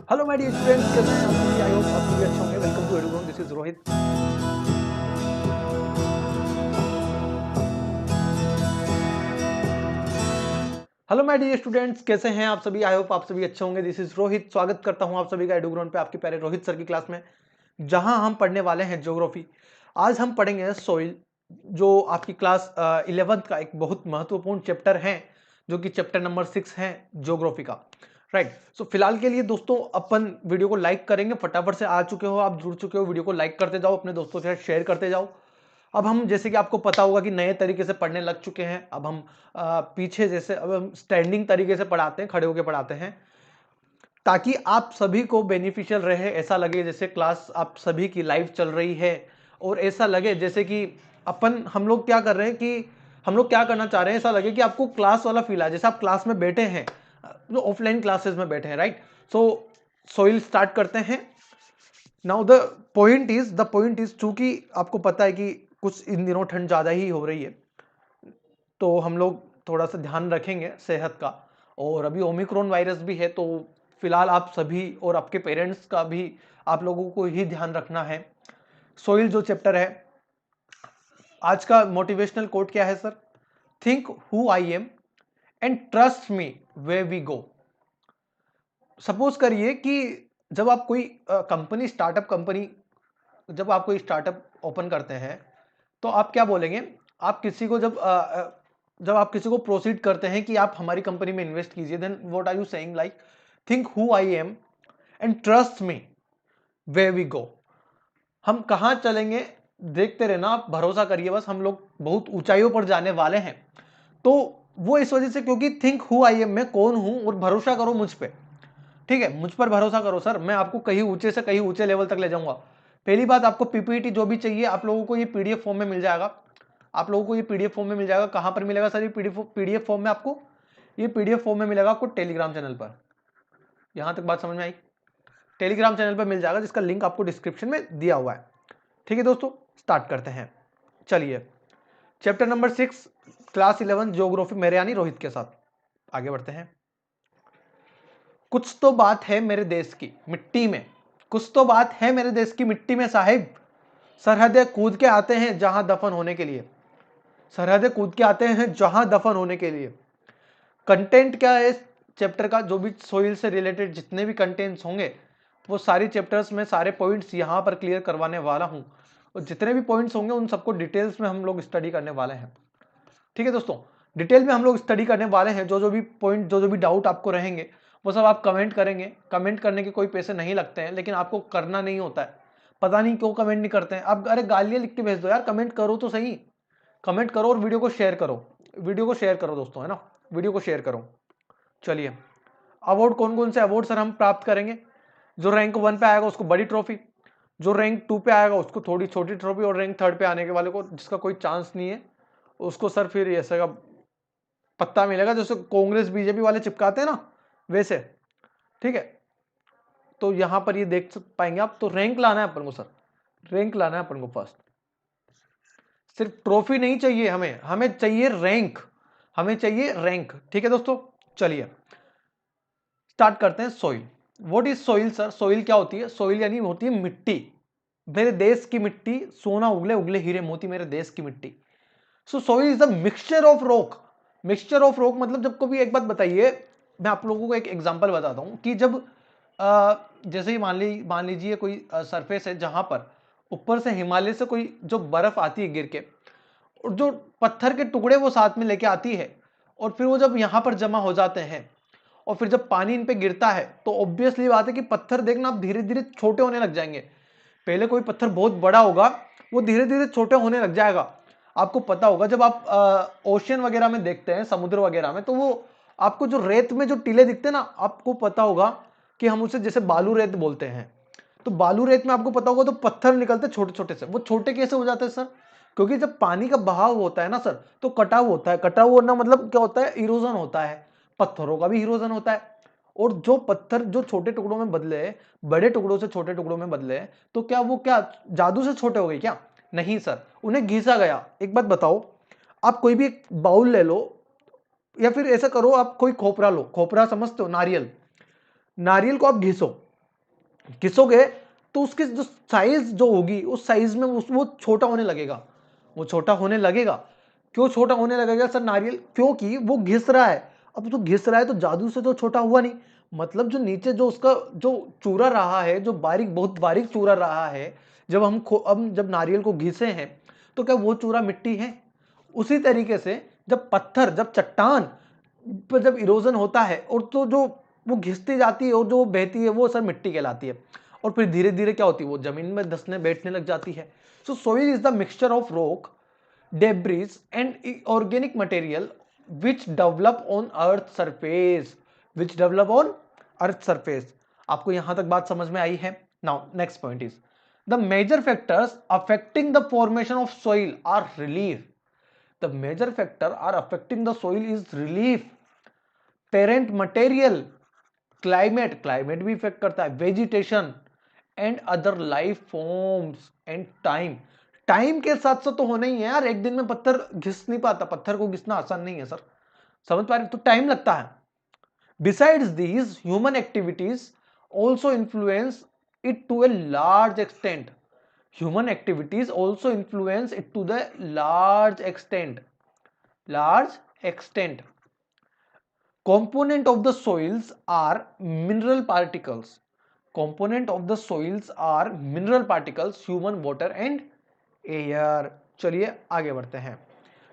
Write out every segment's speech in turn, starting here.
Hello my dear students, कैसे हैं आप सभी? आई होप आप सभी अच्छे होंगे। Welcome to Eduground, this is Rohit. Hello my dear students, कैसे हैं आप सभी? आई होप आप सभी अच्छे होंगे। This is Rohit. स्वागत करता हूं आप सभी का एडुग्राउंड पे, आपके प्यारे रोहित सर की क्लास में, जहां हम पढ़ने वाले हैं ज्योग्राफी। आज हम पढ़ेंगे सोइल, जो आपकी क्लास 11th का एक बहुत महत्वपूर्ण चैप्टर है, जो कि चैप्टर नंबर 6 है ज्योग्राफी का। राइट। सो फिलहाल के लिए दोस्तों अपन वीडियो को लाइक करेंगे। फटाफट से आ चुके हो, आप जुड़ चुके हो, वीडियो को लाइक करते जाओ, अपने दोस्तों के साथ शेयर करते जाओ। अब हम, जैसे कि आपको पता होगा कि नए तरीके से पढ़ने लग चुके हैं। अब हम पीछे जैसे अब हम स्टैंडिंग तरीके से पढ़ाते हैं, खड़े होकर पढ़ाते हैं, ताकि आप सभी को बेनिफिशियल रहे। ऐसा लगे जैसे क्लास आप सभी की लाइव चल रही है, और ऐसा लगे जैसे कि हम लोग क्या कर रहे हैं, कि हम लोग क्या करना चाह रहे हैं, ऐसा लगे कि आपको क्लास वाला फील आए, जैसे आप क्लास में बैठे हैं, जो ऑफलाइन क्लासेस में बैठे हैं। राइट। सो सोइल स्टार्ट करते हैं। नाउ द पॉइंट इज चूंकि आपको पता है कि कुछ इन दिनों ठंड ज्यादा ही हो रही है, तो हम लोग थोड़ा सा ध्यान रखेंगे सेहत का। और अभी ओमिक्रॉन वायरस भी है, तो फिलहाल आप सभी और आपके पेरेंट्स का भी, आप लोगों को ही ध्यान रखना है। सोइल जो चैप्टर है, आज का मोटिवेशनल कोट क्या है सर? Think who I am and trust me way we go. Suppose करिए कि जब आप कोई कंपनी जब आप कोई स्टार्टअप ओपन करते हैं, तो आप क्या बोलेंगे? आप किसी को जब आप किसी को प्रोसीड करते हैं कि आप हमारी कंपनी में इन्वेस्ट कीजिए, then what are you saying? Like, think who I am and trust me way we go. हम कहां चलेंगे देखते रहना, आप भरोसा करिए बस, हम लोग बहुत ऊंचाइयों पर जाने वाले हैं। तो वो इस वजह से, क्योंकि थिंक हु आई एम, मैं कौन हूं, और भरोसा करो मुझ पे। ठीक है, मुझ पर भरोसा करो सर, मैं आपको कहीं ऊंचे से कहीं ऊंचे लेवल तक ले जाऊंगा। पहली बात, आपको पीपीटी जो भी चाहिए, आप लोगों को ये पीडीएफ फॉर्म में मिल जाएगा। आप लोगों को ये पीडीएफ फॉर्म में मिल जाएगा। कहां पर मिलेगा सर ये पीडीएफ फॉर्म में? आपको ये पीडीएफ फॉर्म में मिलेगा आपको टेलीग्राम चैनल पर। यहां तक बात समझ में आई? टेलीग्राम चैनल पर मिल जाएगा, जिसका लिंक आपको डिस्क्रिप्शन में दिया हुआ है। ठीक है दोस्तों, स्टार्ट करते हैं। चलिए, चैप्टर नंबर 6, क्लास 11 ज्योग्राफी, मेरे यानी रोहित के साथ आगे बढ़ते हैं। कुछ तो बात है मेरे देश की मिट्टी में, कुछ तो बात है मेरे देश की मिट्टी में साहिब। सरहदें कूद के आते हैं जहां दफन होने के लिए। सरहदें कूद के आते हैं जहां दफन होने के लिए। कंटेंट क्या है इस चैप्टर का? जो भी सोइल से रिलेटेड जितने भी कंटेंट्स होंगे, वो सारी चैप्टर्स में सारे पॉइंट्स यहां पर क्लियर करवाने वाला हूं। और जितने भी पॉइंट्स होंगे उन सबको डिटेल्स में हम लोग स्टडी करने वाले हैं। ठीक है दोस्तों, डिटेल में हम लोग स्टडी करने वाले हैं। जो जो भी पॉइंट, जो जो भी डाउट आपको रहेंगे, वो सब आप कमेंट करेंगे। कमेंट करने के कोई पैसे नहीं लगते हैं, लेकिन आपको करना नहीं होता है। पता नहीं क्यों कमेंट नहीं करते हैं आप। अरे गालियां लिख के भेज दो यार, कमेंट करो तो सही। कमेंट करो और वीडियो को शेयर करो। वीडियो को शेयर करो दोस्तों, है ना? वीडियो को शेयर करो। चलिए, अवार्ड कौन कौन से अवार्ड सर हम प्राप्त करेंगे? जो रैंक 1 पे आएगा उसको बड़ी ट्रॉफी, जो रैंक 2 पे आएगा उसको थोड़ी छोटी ट्रॉफी, और रैंक 3 पे आने के वाले को, जिसका कोई चांस नहीं है, उसको सर फिर ऐसा का पत्ता मिलेगा, जैसे कांग्रेस बीजेपी वाले चिपकाते हैं ना, वैसे। ठीक है, तो यहां पर ये देख पाएंगे आप। तो रैंक लाना है अपन को सर, रैंक लाना है अपन को फर्स्ट। सिर्फ ट्रॉफी नहीं चाहिए हमें, हमें चाहिए रैंक, हमें चाहिए रैंक। ठीक है दोस्तों, चलिए स्टार्ट करते हैं। Soil, what is soil sir? Soil क्या होती है? सोइल यानी होती है मिट्टी। मेरे देश की मिट्टी, सोना उगले उगले हीरे मोती, मेरे देश की मिट्टी। So soil is the mixture of rock. Mixture of rock मतलब, जब कभी, एक बात बताइए, मैं आप लोगों को एक एग्जांपल बताता हूं कि जब जैसे ही मान लीजिए कोई सरफेस है, जहां पर ऊपर से हिमालय से कोई जो बर्फ आती है गिर के, और जो पत्थर के टुकड़े वो साथ में लेके आती है, और फिर वो जब यहां पर जमा हो जाते हैं, और फिर जब पानी इन पे गिरता है, तो ऑब्वियसली बात है कि पत्थर देखना आप धीरे धीरे छोटे होने लग जाएंगे। पहले कोई पत्थर बहुत बड़ा होगा, वो धीरे धीरे छोटे होने लग जाएगा। आपको पता होगा, जब आप ओशियन वगैरह में देखते हैं, समुद्र वगैरह में, तो वो आपको जो रेत में जो टीले दिखते हैं ना, आपको पता होगा कि हम उसे जैसे बालू रेत बोलते हैं। तो बालू रेत में आपको पता होगा, तो पत्थर निकलते छोटे छोटे से। वो छोटे कैसे हो जाते हैं सर? क्योंकि जब पानी का बहाव होता है ना सर, तो कटाव होता है। कटाव होना मतलब क्या होता है? इरोजन होता है। पत्थरों का भी इरोजन होता है। और जो पत्थर जो छोटे टुकड़ों में बदले, बड़े टुकड़ों से छोटे टुकड़ों में बदले, तो क्या वो क्या जादू से छोटे हो गए क्या? नहीं सर, उन्हें घिसा गया। एक बात बताओ, आप कोई भी एक बाउल ले लो, या फिर ऐसा करो, आप कोई खोपरा लो। खोपरा समझते हो? नारियल। नारियल को आप घिसो, घिसोगे तो उसकी जो साइज जो होगी उस साइज में वो छोटा होने लगेगा, वो छोटा होने लगेगा। क्यों छोटा होने लगेगा सर नारियल? क्योंकि वो घिस रहा है। अब तो घिस रहा है तो जादू से तो छोटा हुआ नहीं, मतलब जो नीचे जो उसका जो चूरा रहा है, जो बारीक बहुत बारीक चूरा रहा है, जब हम जब नारियल को घिसे हैं तो क्या वो चूरा मिट्टी है? उसी तरीके से जब पत्थर, जब चट्टान पर जब इरोजन होता है और तो जो वो घिसती जाती है और जो बहती है वो सर मिट्टी कहलाती है, और फिर धीरे धीरे क्या होती है वो जमीन में धंसने बैठने लग जाती है। So soil is the mixture of rock, debris and organic material which develop on earth surface, which develop on earth surface. आपको यहां तक बात समझ में आई है? Now next point is the major factors affecting the formation of soil are relief. The major factor are affecting the soil is relief, parent material, climate भी effect करता है, vegetation and other life forms and time के साथ साथ तो होना ही है यार, एक दिन में पत्थर घिस नहीं पाता, पत्थर को घिसना आसान नहीं है सर, समझ पा रहे? तो टाइम लगता है। Besides these, human activities also influence it to a large extent. Human activities also influence it to the large extent. Large extent. Component of the soils are mineral particles. Component of the soils are mineral particles, human, water and air. चलिए आगे बढ़ते हैं।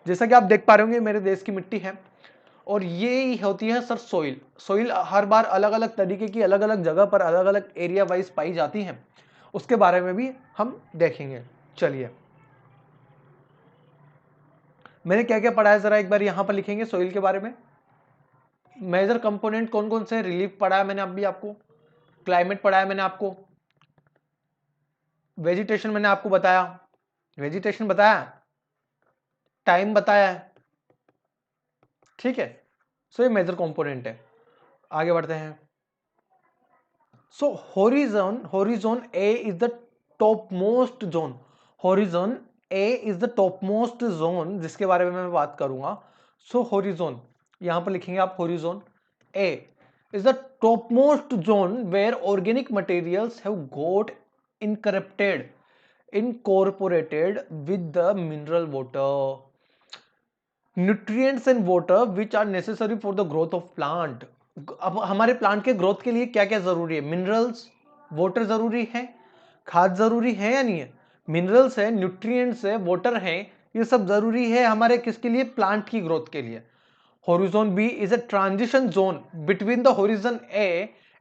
जैसा कि आप देख पा रहे होंगे मेरे देश की मिट्टी है और ये होती है सर सोइल। सोइल हर बार अलग अलग तरीके की अलग अलग जगह पर अलग अलग एरिया वाइज पाई जाती हैं, उसके बारे में भी हम देखेंगे। चलिए मैंने क्या क्या पढ़ा है जरा एक बार यहां पर लिखेंगे सोइल के बारे में। मेजर कंपोनेंट कौन कौन से? रिलीफ पढ़ा है मैंने अभी आपको, क्लाइमेट पढ़ा है मैंने आपको, वेजिटेशन मैंने आपको बताया, वेजिटेशन बताया, टाइम बताया है, ठीक है। सो ये मेजर कंपोनेंट है। आगे बढ़ते हैं। So horizon A is the top most zone. Horizon A is the top most zone जिसके बारे में मैं बात करूंगा। सो होरिजोन यहां पर लिखेंगे आप, horizon A is the topmost zone where organic materials have got incorporated with the mineral water, nutrients and water which are necessary for the growth of plant. अब हमारे प्लांट के ग्रोथ के लिए क्या क्या जरूरी है? मिनरल्स, वाटर जरूरी है, खाद जरूरी है या नहीं है? मिनरल्स है, न्यूट्रिएंट्स है, वाटर है, ये सब जरूरी है हमारे किसके लिए? प्लांट की ग्रोथ के लिए। Horizon B is a transition zone between the horizon A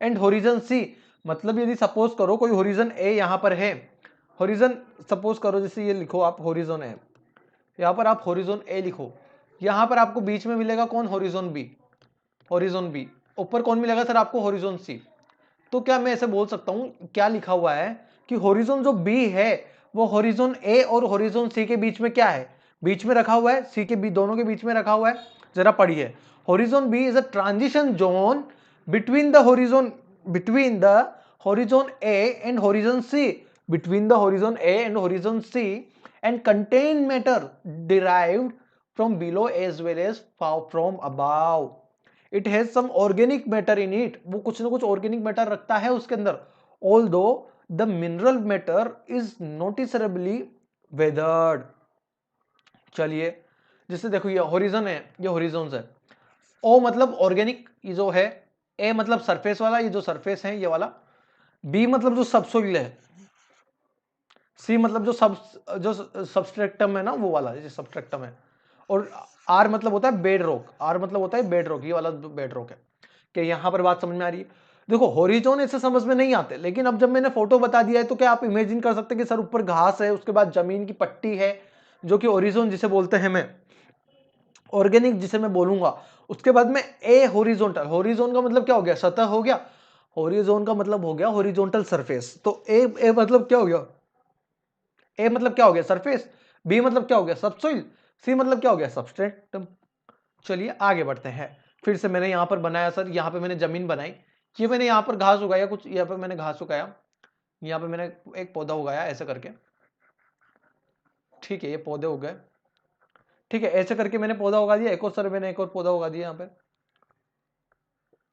and horizon C। मतलब यदि सपोज करो कोई होरिजन A यहां पर है, होरिजन सपोज करो जैसे ये लिखो आप होरिजन है, यहां पर आप होरिजन A लिखो, यहां पर आपको बीच में मिलेगा कौन? Horizon B। होरिजन B ऊपर कौन मिलेगा सर आपको? Horizon C। तो क्या मैं ऐसे बोल सकता हूं, क्या लिखा हुआ है कि होरिजन जो B है वो होरिजन A और होरिजन C के बीच में क्या है? बीच में रखा हुआ है, C के बीच, दोनों के बीच में रखा हुआ है। जरा पढ़िए, horizon B is a transition zone between the horizon A and horizon C, between the horizon A and horizon C and contain matter derived from below as well as from above. It has some organic matter in it, वो कुछ ना कुछ organic matter रखता है उसके अंदर, although the mineral matter is noticeably weathered। चलिए जैसे देखो ये होरिजन है, ये होरिजोन है। ओ मतलब ऑर्गेनिक ये जो है, ए मतलब सरफेस वाला, ये जो सरफेस है ये वाला, बी मतलब जो सबसोइल है, सी मतलब जो सबस्ट्रेक्टम है ना वो वाला, ये सबस्ट्रेक्टम है, और आर मतलब होता है बेड रॉक, आर मतलब होता है बेड रॉक, ये वाला बेड रॉक है। कि यहां पर बात समझ में आ रही है? देखो होरिजोन ऐसे समझ में नहीं आते, लेकिन अब जब मैंने फोटो बता दिया है तो क्या आप इमेजिन कर सकते हैं कि सर ऊपर घास है, उसके बाद जमीन की पट्टी है जो कि होरिजोन जिसे बोलते हैं, मैं ऑर्गेनिक जिसे मैं बोलूंगा, उसके बाद में ए होरिजोनटल, होरिजोन का मतलब क्या हो गया? सतह हो गया, होरिजोन का मतलब हो गया होरिजोनटल सरफेस। तो ए मतलब क्या हो गया? ए मतलब क्या हो गया? सरफेस। बी मतलब क्या हो गया? सबसॉइल। सी मतलब क्या हो गया? सबस्ट्रेटम। चलिए आगे बढ़ते हैं। फिर से मैंने यहां पर बनाया सर, यहां पे मैंने जमीन बनाई, ये मैंने यहां पर घास उगाया, कुछ यहां पर मैंने घास उगाया, यहां पे मैंने एक पौधा उगाया ऐसे करके, ठीक है, ये पौधे उगाए, ठीक है, ऐसे करके मैंने पौधा उगा दिया, एक और सर मैंने एक और पौधा उगा दिया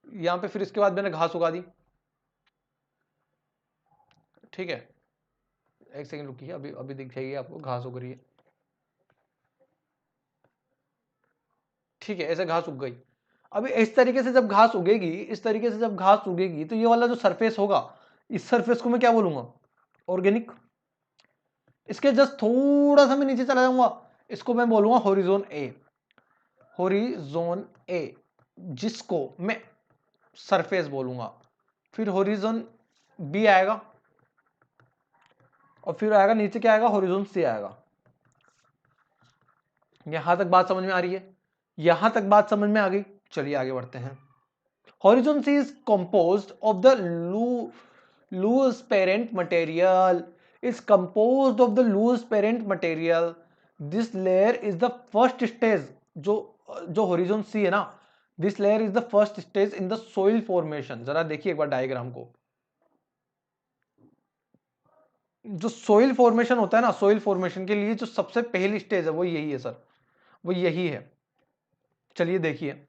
यहाँ पे फिर इसके बाद मैंने घास उगा दी, ठीक है, एक सेकंड रुकिए, अभी अभी दिख जाएगी आपको, घास उग रही है। ठीक है, ऐसे घास उग गई। अभी इस तरीके से जब घास उगेगी, इस तरीके से जब घास उगेगी, तो ये वाला जो सरफेस होगा, इस सरफेस को मैं क्या बोलूंगा? ऑर्गेनिक। इसके जस्ट थोड़ा सा मैं नीचे चला जाऊंगा, इसको मैं बोलूंगा होरिजोन ए। होरिजोन ए, जिसको मैं सरफेस बोलूंगा। फिर होरिजोन बी आएगा, और फिर आएगा नीचे क्या आएगा? होरिजोन सी आएगा। यहां तक बात समझ में आ रही है? यहां तक बात समझ में आ गई? चलिए आगे बढ़ते हैं। Horizon C is composed of the loose parent material. Is composed of the loose parent material. This layer is the first stage. जो होरिजोन सी है ना, this layer is the first stage in the soil formation. जरा देखिए एक बार diagram को। जो soil formation होता है ना, सोइल फॉर्मेशन के लिए जो सबसे पहली स्टेज है वो यही है सर, वो यही है। चलिए देखिए,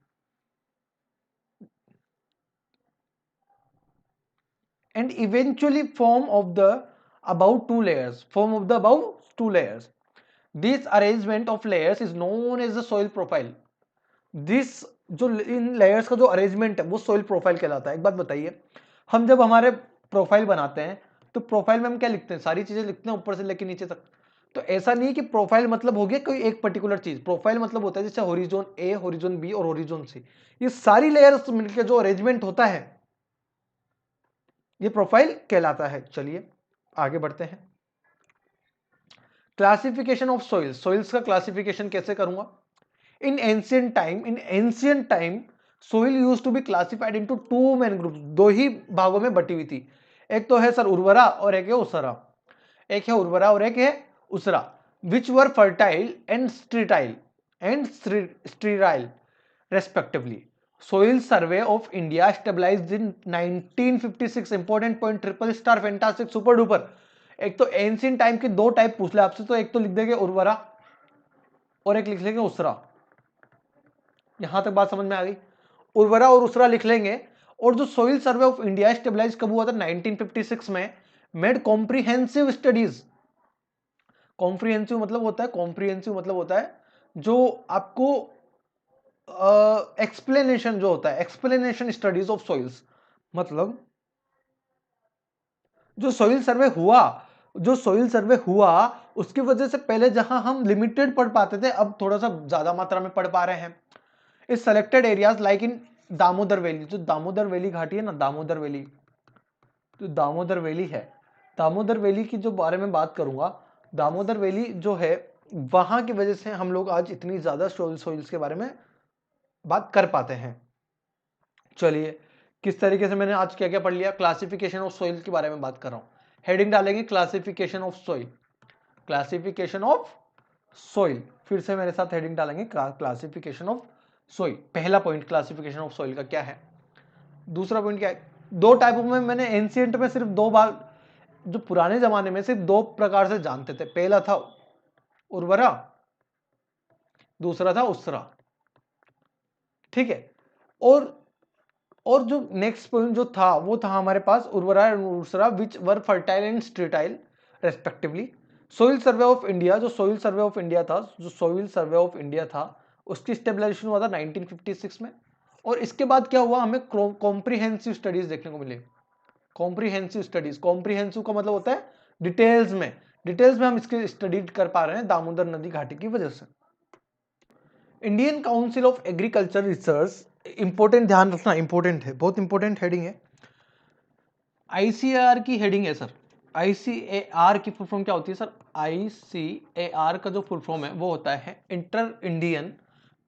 and eventually form of the above two layers. This arrangement of layers is known as the soil profile. This जो इन लेयर्स का जो अरेंजमेंट है वो सोइल प्रोफाइल कहलाता है। एक बात बताइए, हम जब हमारे प्रोफाइल बनाते हैं तो प्रोफाइल में हम क्या लिखते हैं? सारी चीजें लिखते हैं ऊपर से लेकर नीचे तक। तो ऐसा नहीं कि प्रोफाइल मतलब हो गया कोई एक पर्टिकुलर चीज। प्रोफाइल मतलब होता है जैसे होरिजोन ए, होरिजोन बी और होरिजोन सी, ये सारी लेयर्स मिलकर जो अरेंजमेंट होता है ये प्रोफाइल कहलाता है। चलिए आगे बढ़ते हैं। Classification of soils. सॉइल्स का क्लासिफिकेशन कैसे करूंगा? In ancient time soil used to be classified into two main groups. दो ही भागों में बटी हुई थी, एक तो है सर उर्वरा और एक है उसरा। एक है उर्वरा और एक है उसरा, which were fertile and sterile respectively. Soil survey of India stabilised in 1956। Important point, triple star, fantastic, super duper. एक तो एंशियंट टाइम की दो टाइप पूछ ले आपसे, तो एक तो लिख देंगे उर्वरा और एक लिख लेंगे उसरा। यहां तक बात समझ में आ गई? उर्वरा और उसरा लिख लेंगे। और जो soil survey of India stabilise कब हुआ था? 1956 में। Made comprehensive studies. कॉम्प्रिहेंसिव मतलब होता है जो आपको एक्सप्लेनेशन जो होता है, एक्सप्लेनेशन स्टडीज ऑफ सॉइल्स। मतलब जो सोइल सर्वे हुआ उसकी वजह से पहले जहां हम लिमिटेड पढ़ पाते थे, अब थोड़ा सा ज्यादा मात्रा में पढ़ पा रहे हैं। इस selected areas like in Damodar valley, जो दामोदर वैली घाटी है ना, दामोदर वैली, तो दामोदर वैली है, दामोदर वैली की जो बारे में बात करूंगा, दामोदर वैली जो है वहां की वजह से हम लोग आज इतनी ज्यादा सोइल्स के बारे में बात कर पाते हैं। चलिए किस तरीके से मैंने आज क्या क्या पढ़ लिया? क्लासिफिकेशन ऑफ सोइल के बारे में बात कर रहा हूं। हेडिंग डालेंगे classification of soil. Classification of soil, फिर से मेरे साथ हेडिंग डालेंगे क्लासिफिकेशन ऑफ सोइल। पहला पॉइंट क्लासिफिकेशन ऑफ सोइल का क्या है? दूसरा पॉइंट क्या है? दो टाइपों में मैंने एंशिएंट में सिर्फ दो बार, जो पुराने जमाने में सिर्फ दो प्रकार से जानते थे, पहला था उर्वरा, दूसरा था उसरा। ठीक है, और जो नेक्स्ट पॉइंट जो था वो था हमारे पास उर्वरा एंड उसरा which were fertile and sterile respectively. Soil survey of India, जो सोइल सर्वे ऑफ इंडिया था उसकी स्टेबलाइजेशन हुआ था 1956 में। और इसके बाद क्या हुआ? हमें कॉम्प्रिहेंसिव स्टडीज देखने को मिले। कॉम्प्रिहेंसिव स्टडीज, कॉम्प्रिहेंसिव का मतलब होता है डिटेल्स में हम इसकी स्टडी कर पा रहे हैं दामोदर नदी घाटी की वजह से। Indian Council of Agriculture research, important, ध्यान रखना, इंपॉर्टेंट है, बहुत इंपॉर्टेंट हेडिंग है। आईसीएआर की हेडिंग है सर। आईसीएआर की फुल फॉर्म क्या होती है सर? आईसीएआर का जो फुल फॉर्म है वो होता है inter Indian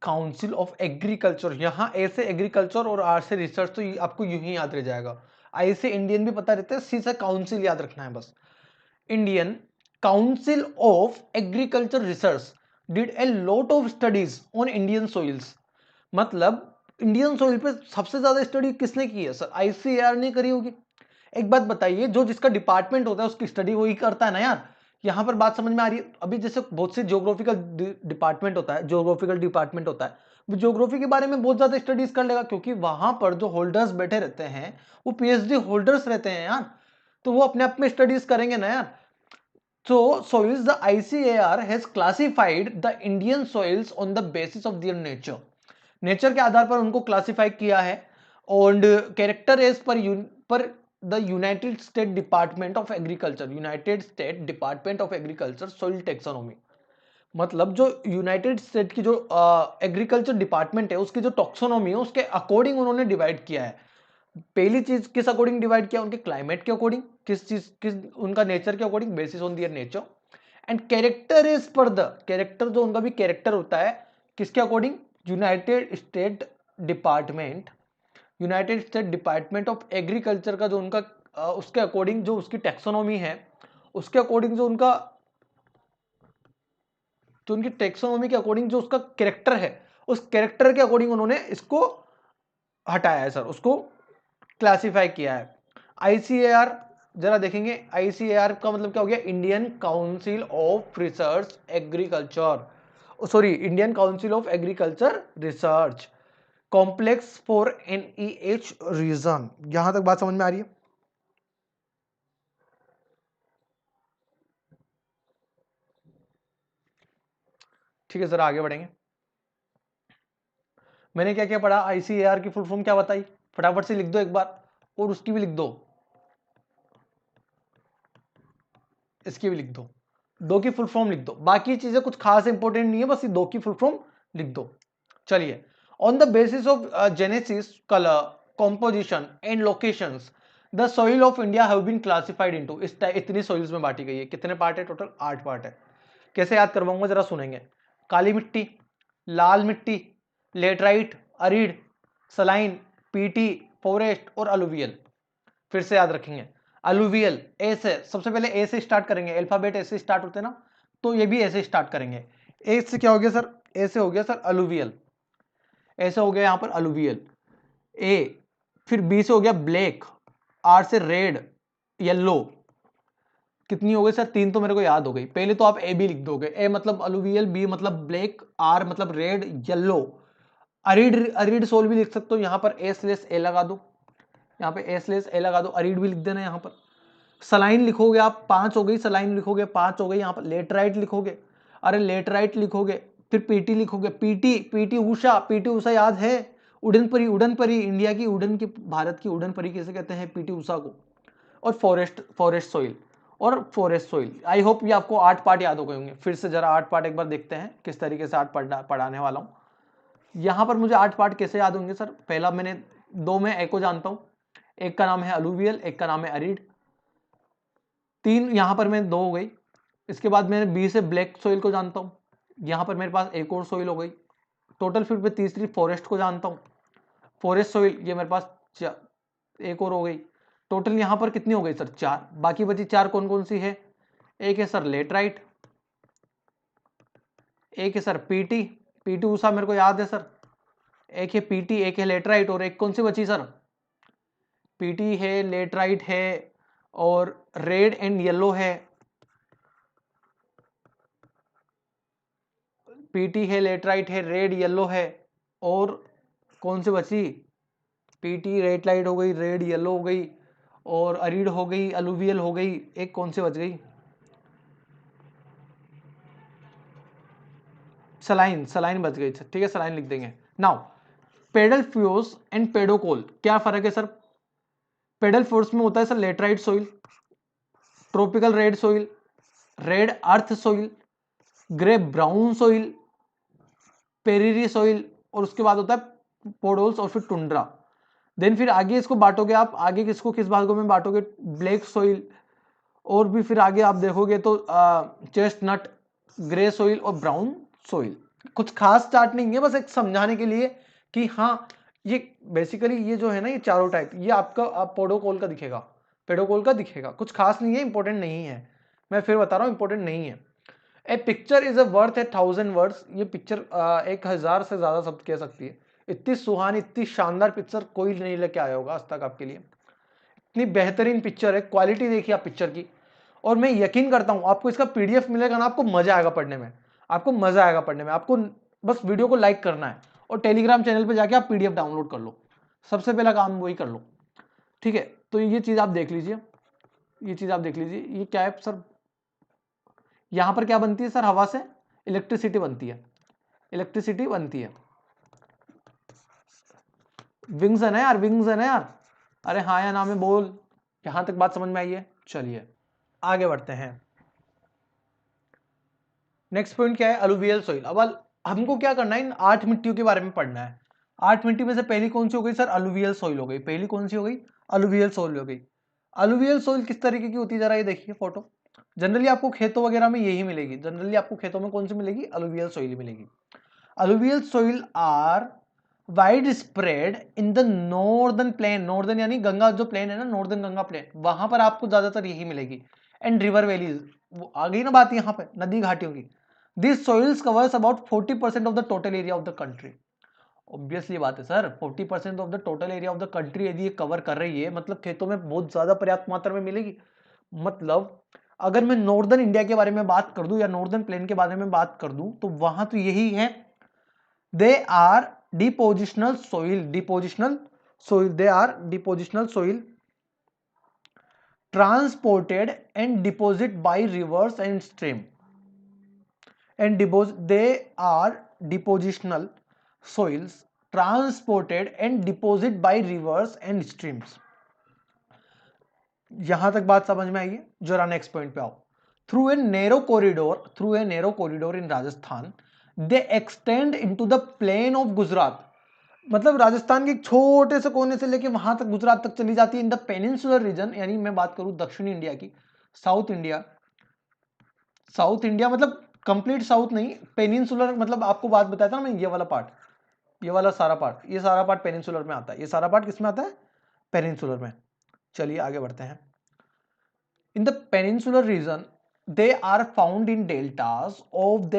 Council of agriculture. यहां ए से एग्रीकल्चर और आर से रिसर्च, तो आपको यूं ही याद रह जाएगा। आई से इंडियन भी पता रहता है, सी से काउंसिल याद रखना है बस। Indian Council of Agriculture research did a lot of studies on Indian soils. मतलब इंडियन सोइल पे सबसे ज्यादा स्टडी किसने की है सर? आईसीएआर ने करी होगी। एक बात बताइए, जो जिसका डिपार्टमेंट होता है उसकी स्टडी वही करता है ना यार। यहां पर बात समझ में आ रही है? अभी जैसे बहुत से ज्योग्राफिकल डिपार्टमेंट होता है, वो ज्योग्राफी के बारे में बहुत ज्यादा स्टडीज कर लेगा, क्योंकि वहां पर जो होल्डर्स बैठे रहते हैं वो पीएचडी होल्डर्स रहते हैं यार। तो वो अपने आप में स्टडीज करेंगे ना यार। So soils, the ICAR has classified the Indian soils on the basis of their nature. Nature के आधार पर उनको क्लासिफाई किया है और character as per the United State Department of Agriculture soil taxonomy. मतलब जो यूनाइटेड स्टेट की जो एग्रीकल्चर डिपार्टमेंट है उसकी जो टॉक्सोनॉमी है उसके अकॉर्डिंग उन्होंने डिवाइड किया है। पहली चीज किस अकॉर्डिंग डिवाइड किया, उनके क्लाइमेट के अकॉर्डिंग, किस उनका नेचर के according, basis on their nature. And character is per the character, जो उनका भी कैरेक्टर होता है किसके according, United State Department of Agriculture का जो उनका उसके अकॉर्डिंग जो उसकी टेक्सोनॉमी है उसके अकॉर्डिंग जो उनकी टेक्सोनॉमी के अकॉर्डिंग जो उसका कैरेक्टर है उस कैरेक्टर के अकॉर्डिंग उन्होंने इसको हटाया है सर, उसको क्लासिफाई किया है। आईसीएआर जरा देखेंगे, आईसीएआर का मतलब क्या हो गया, Indian Council of Research Agriculture, sorry Indian Council of Agriculture Research complex for NEH region. यहां तक बात समझ में आ रही है? ठीक है सर, आगे बढ़ेंगे। मैंने क्या क्या पढ़ा, आईसीएआर की फुल फॉर्म क्या बताई, फटाफट से लिख दो एक बार, और उसकी भी लिख दो, इसकी भी लिख दो, दो की फुल फॉर्म लिख दो, बाकी चीजें कुछ खास इंपॉर्टेंट नहीं है, बस ये दो की फुल फॉर्म लिख दो। चलिए, on the basis of genesis, colour, composition and locations the soil of India have been classified into, इतनी सॉइल्स में बांटी गई है। कितने पार्ट है टोटल, 8 पार्ट है। कैसे याद करवाऊंगा जरा सुनेंगे, काली मिट्टी, लाल मिट्टी, लेटराइट, अरीड, सलाइन, पीटी, फॉरेस्ट और अलुवियल। फिर से याद रखेंगे, अलुवियल ए से, सबसे पहले ए से स्टार्ट करेंगे, अल्फाबेट ए से स्टार्ट होते हैं ना, तो ये भी ए से स्टार्ट करेंगे। ए से क्या हो गया सर, ए से हो गया सर अलुवियल, ऐसे हो गया यहां पर अलुवियल ए। फिर बी से हो गया ब्लैक, आर से रेड, येलो। कितनी हो गई सर, 3 तो मेरे को याद हो गई। पहले तो आप ए बी लिख दोगे, ए मतलब अलुवियल, बी मतलब ब्लैक, आर मतलब रेड, येलो। अरीड, अरीड सोल भी लिख सकते हो, यहां पर ए लगा दो, यहाँ पे ए लगा दो, अरीड भी लिख देना यहाँ पर। सलाइन लिखोगे आप, 5 हो गई, सलाइन लिखोगे 5 हो गई। यहाँ पर लेटराइट लिखोगे, अरे लेटराइट लिखोगे। फिर पीटी लिखोगे, पीटी उषा याद है, उड़न परी इंडिया की उड़न की, भारत की उड़न परी कैसे कहते हैं पीटी उषा को। और फॉरेस्ट सोइल आई होप ये आपको 8 पार्ट याद हो गए होंगे। फिर से जरा 8 पार्ट एक बार देखते हैं किस तरीके से 8 पढ़ाने वाला हूँ। यहाँ पर मुझे 8 पार्ट कैसे याद होंगे सर, पहला मैंने 2 में ए को जानता हूँ, एक का नाम है अलुवियल, एक का नाम है अरीड। 3 यहां पर मैं 2 हो गई। इसके बाद मैंने बी से ब्लैक सोइल को जानता हूं, यहां पर मेरे पास एक और सोइल हो गई टोटल। फिर मैं तीसरी फॉरेस्ट को जानता हूं, फॉरेस्ट सोइल ये मेरे पास एक और हो गई टोटल। यहां पर कितनी हो गई सर, 4। बाकी बची 4 कौन कौन सी है, एक है सर लेटराइट, एक है सर पीटी उषा मेरे को याद है सर, एक है पीटी, एक है लेटराइट, और एक कौन सी बची सर, पीटी है, लेटराइट है, और रेड एंड येलो है। पीटी है, लेटराइट है, रेड येलो है, और कौन सी बची, पीटी लेटराइट हो गई, रेड येलो हो गई, और अरीड हो गई, अलुवियल हो गई, एक कौन सी बच गई, सलाइन बच गई। ठीक है, सलाइन लिख देंगे। Now pedalfer and pedocal, क्या फर्क है सर, पेडल फोर्स में होता है sir laterite soil, tropical red soil, red earth soil, grey brown soil, prairie soil, और उसके बाद होता है पोडोल्स और फिर टुंड्रा। देन फिर आगे इसको बांटोगे आप, आगे किसको किस भागों में बांटोगे, ब्लैक सोइल, और भी फिर आगे आप देखोगे तो चेस्टनट, ग्रे सोइल और ब्राउन सोइल। कुछ खास चार्ट नहीं है, बस एक समझाने के लिए कि हाँ ये बेसिकली ये जो है ना ये चारों टाइप, ये आपका आप पेडोकोल का दिखेगा, कुछ खास नहीं है, इंपॉर्टेंट नहीं है। मैं फिर बता रहा हूँ इंपॉर्टेंट नहीं है। A picture is a worth a 1000 words, ये पिक्चर 1000 से ज्यादा शब्द कह सकती है। इतनी सुहानी, इतनी शानदार पिक्चर कोई नहीं लेके आया होगा आज तक आपके लिए। इतनी बेहतरीन पिक्चर है, क्वालिटी देखिए आप पिक्चर की, और मैं यकीन करता हूं आपको इसका पीडीएफ मिलेगा ना, आपको मजा आएगा पढ़ने में, आपको बस वीडियो को लाइक करना है और टेलीग्राम चैनल पे जाके आप पीडीएफ डाउनलोड कर लो, सबसे पहला काम वही कर लो। ठीक है, तो ये चीज आप देख लीजिए, ये चीज आप देख लीजिए, ये क्या है सर, यहां पर क्या बनती है सर, हवा से इलेक्ट्रिसिटी बनती है, इलेक्ट्रिसिटी बनती है। विंग्स है ना यार, विंग्स है ना यार, अरे हाँ या ना में बोल। यहां तक बात समझ में आई है। चलिए आगे बढ़ते हैं। नेक्स्ट पॉइंट क्या है, अलुवियल सोइल। अब हमको क्या करना है, इन 8 मिट्टियों के बारे में पढ़ना है। 8 मिट्टी में से पहली कौन सी हो गई सर, अलुवियल सोइल हो गई। पहली कौन सी हो गई, अलुवियल सोइल हो गई। अलुवियल सोइल किस तरीके की होती है, जरा ये देखिए फोटो। जनरली आपको खेतों वगैरह में यही मिलेगी, जनरली आपको खेतों में कौन सी मिलेगी, अलुवियल सोइल मिलेगी। Alluvial soil are wide spread in the northern plain, northern यानी गंगा जो प्लेन है ना, नॉर्दर्न गंगा प्लेन, वहां पर आपको ज्यादातर यही मिलेगी। एंड रिवर वैलीज, वो आ गई ना बात यहाँ पे, नदी घाटियों की। This soils covers about 40% of the total area of the country. Obviously बात है sir, 40% of the total area of the country यदि ये कवर कर रही है, मतलब खेतों में बहुत ज्यादा पर्याप्त मात्रा में मिलेगी। मतलब अगर मैं नॉर्दर्न इंडिया के बारे में बात कर दूं या नॉर्दर्न प्लेन के बारे में बात कर दूं, तो वहां तो यही है। They are depositional soil, depositional soil, they are depositional soil transported and deposited by rivers and stream, and they are depositional soils transported and deposited by rivers and streams। यहां तक बात समझ में आई है। जरा नेक्स्ट पॉइंट पे आओ। Through a narrow corridor in Rajasthan, they extend into the plain of Gujarat. मतलब राजस्थान के एक छोटे से कोने से लेके वहां तक गुजरात तक चली जाती है इन द पेनिनसुलर रीजन, यानी मैं बात करूं दक्षिणी इंडिया की, साउथ इंडिया, साउथ इंडिया मतलब कंप्लीट साउथ नहीं, पेनिनसुलर मतलब आपको बात बताया था ना मैं, ये वाला पार्ट, ये वाला सारा पार्ट, ये सारा पार्ट पेनिनसुलर में आता है। ये सारा पार्ट किसमें आता है, पेनिनसुलर में। चलिए आगे बढ़ते हैं। In the peninsular region they are found in deltas of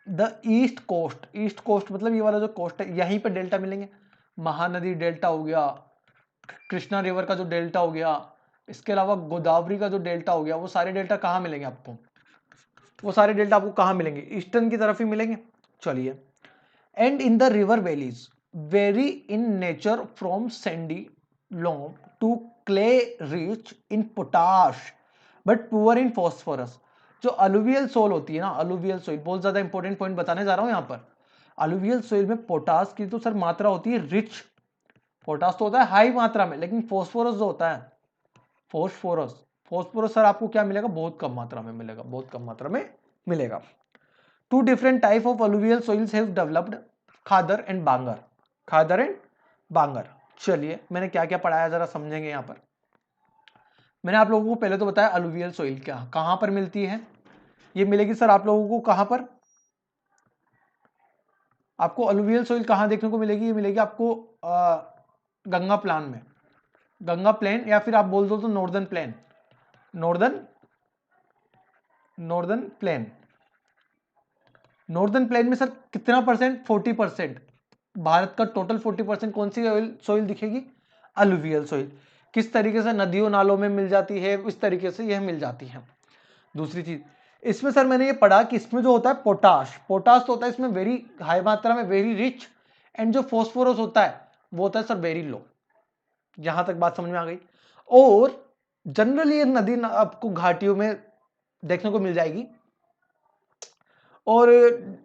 the east coast. East coast मतलब ये वाला जो कोस्ट है, यहीं पे डेल्टा मिलेंगे। महानदी डेल्टा हो गया, कृष्णा रिवर का जो डेल्टा हो गया, इसके अलावा गोदावरी का जो डेल्टा हो गया, वो सारे डेल्टा कहाँ मिलेंगे आपको, वो सारे डेल्टा आपको कहाँ मिलेंगे, ईस्टर्न की तरफ ही मिलेंगे। चलिए, and in the river valleys vary in nature from sandy loam to clay rich in potash but poor in phosphorus. जो अलुवियल सोल होती है ना, अलुवियल सोइल, बहुत ज्यादा इंपॉर्टेंट पॉइंट बताने जा रहा हूं यहां पर। अलुवियल सोइल में पोटास की तो सर मात्रा होती है रिच, पोटास तो होता है हाई मात्रा में, लेकिन फॉस्फोरस जो होता है, फॉस्फोरस, फॉस्फोरस सर आपको क्या मिलेगा, बहुत कम मात्रा में मिलेगा, बहुत कम मात्रा में मिलेगा। Two different type of alluvial soils have developed, khadar and bangar, khadar and bangar. चलिए मैंने क्या क्या पढ़ाया जरा समझेंगे यहां पर। मैंने आप लोगों को पहले तो बताया अलुवियल सोइल क्या कहां पर मिलती है, ये मिलेगी सर आप लोगों को कहां पर, आपको अलुवियल सोइल कहां देखने को मिलेगी, ये मिलेगी आपको गंगा प्लान में, गंगा प्लेन, या फिर आप बोल दो तो northern plain, northern northern plain. Northern plain में सर कितना परसेंट, 40%। भारत का टोटल 40% कौन सी सोइल दिखेगी, अलुवियल सोइल। किस तरीके से, नदियों नालों में मिल जाती है, इस तरीके से यह मिल जाती है। दूसरी चीज इसमें सर मैंने ये पढ़ा कि इसमें जो होता है पोटाश, पोटाश तो होता है इसमें वेरी हाई मात्रा में, वेरी रिच, एंड जो फॉस्फोरस होता है वो होता है सर वेरी लो। यहां तक बात समझ में आ गई। और जनरली ये नदी आपको घाटियों में देखने को मिल जाएगी, और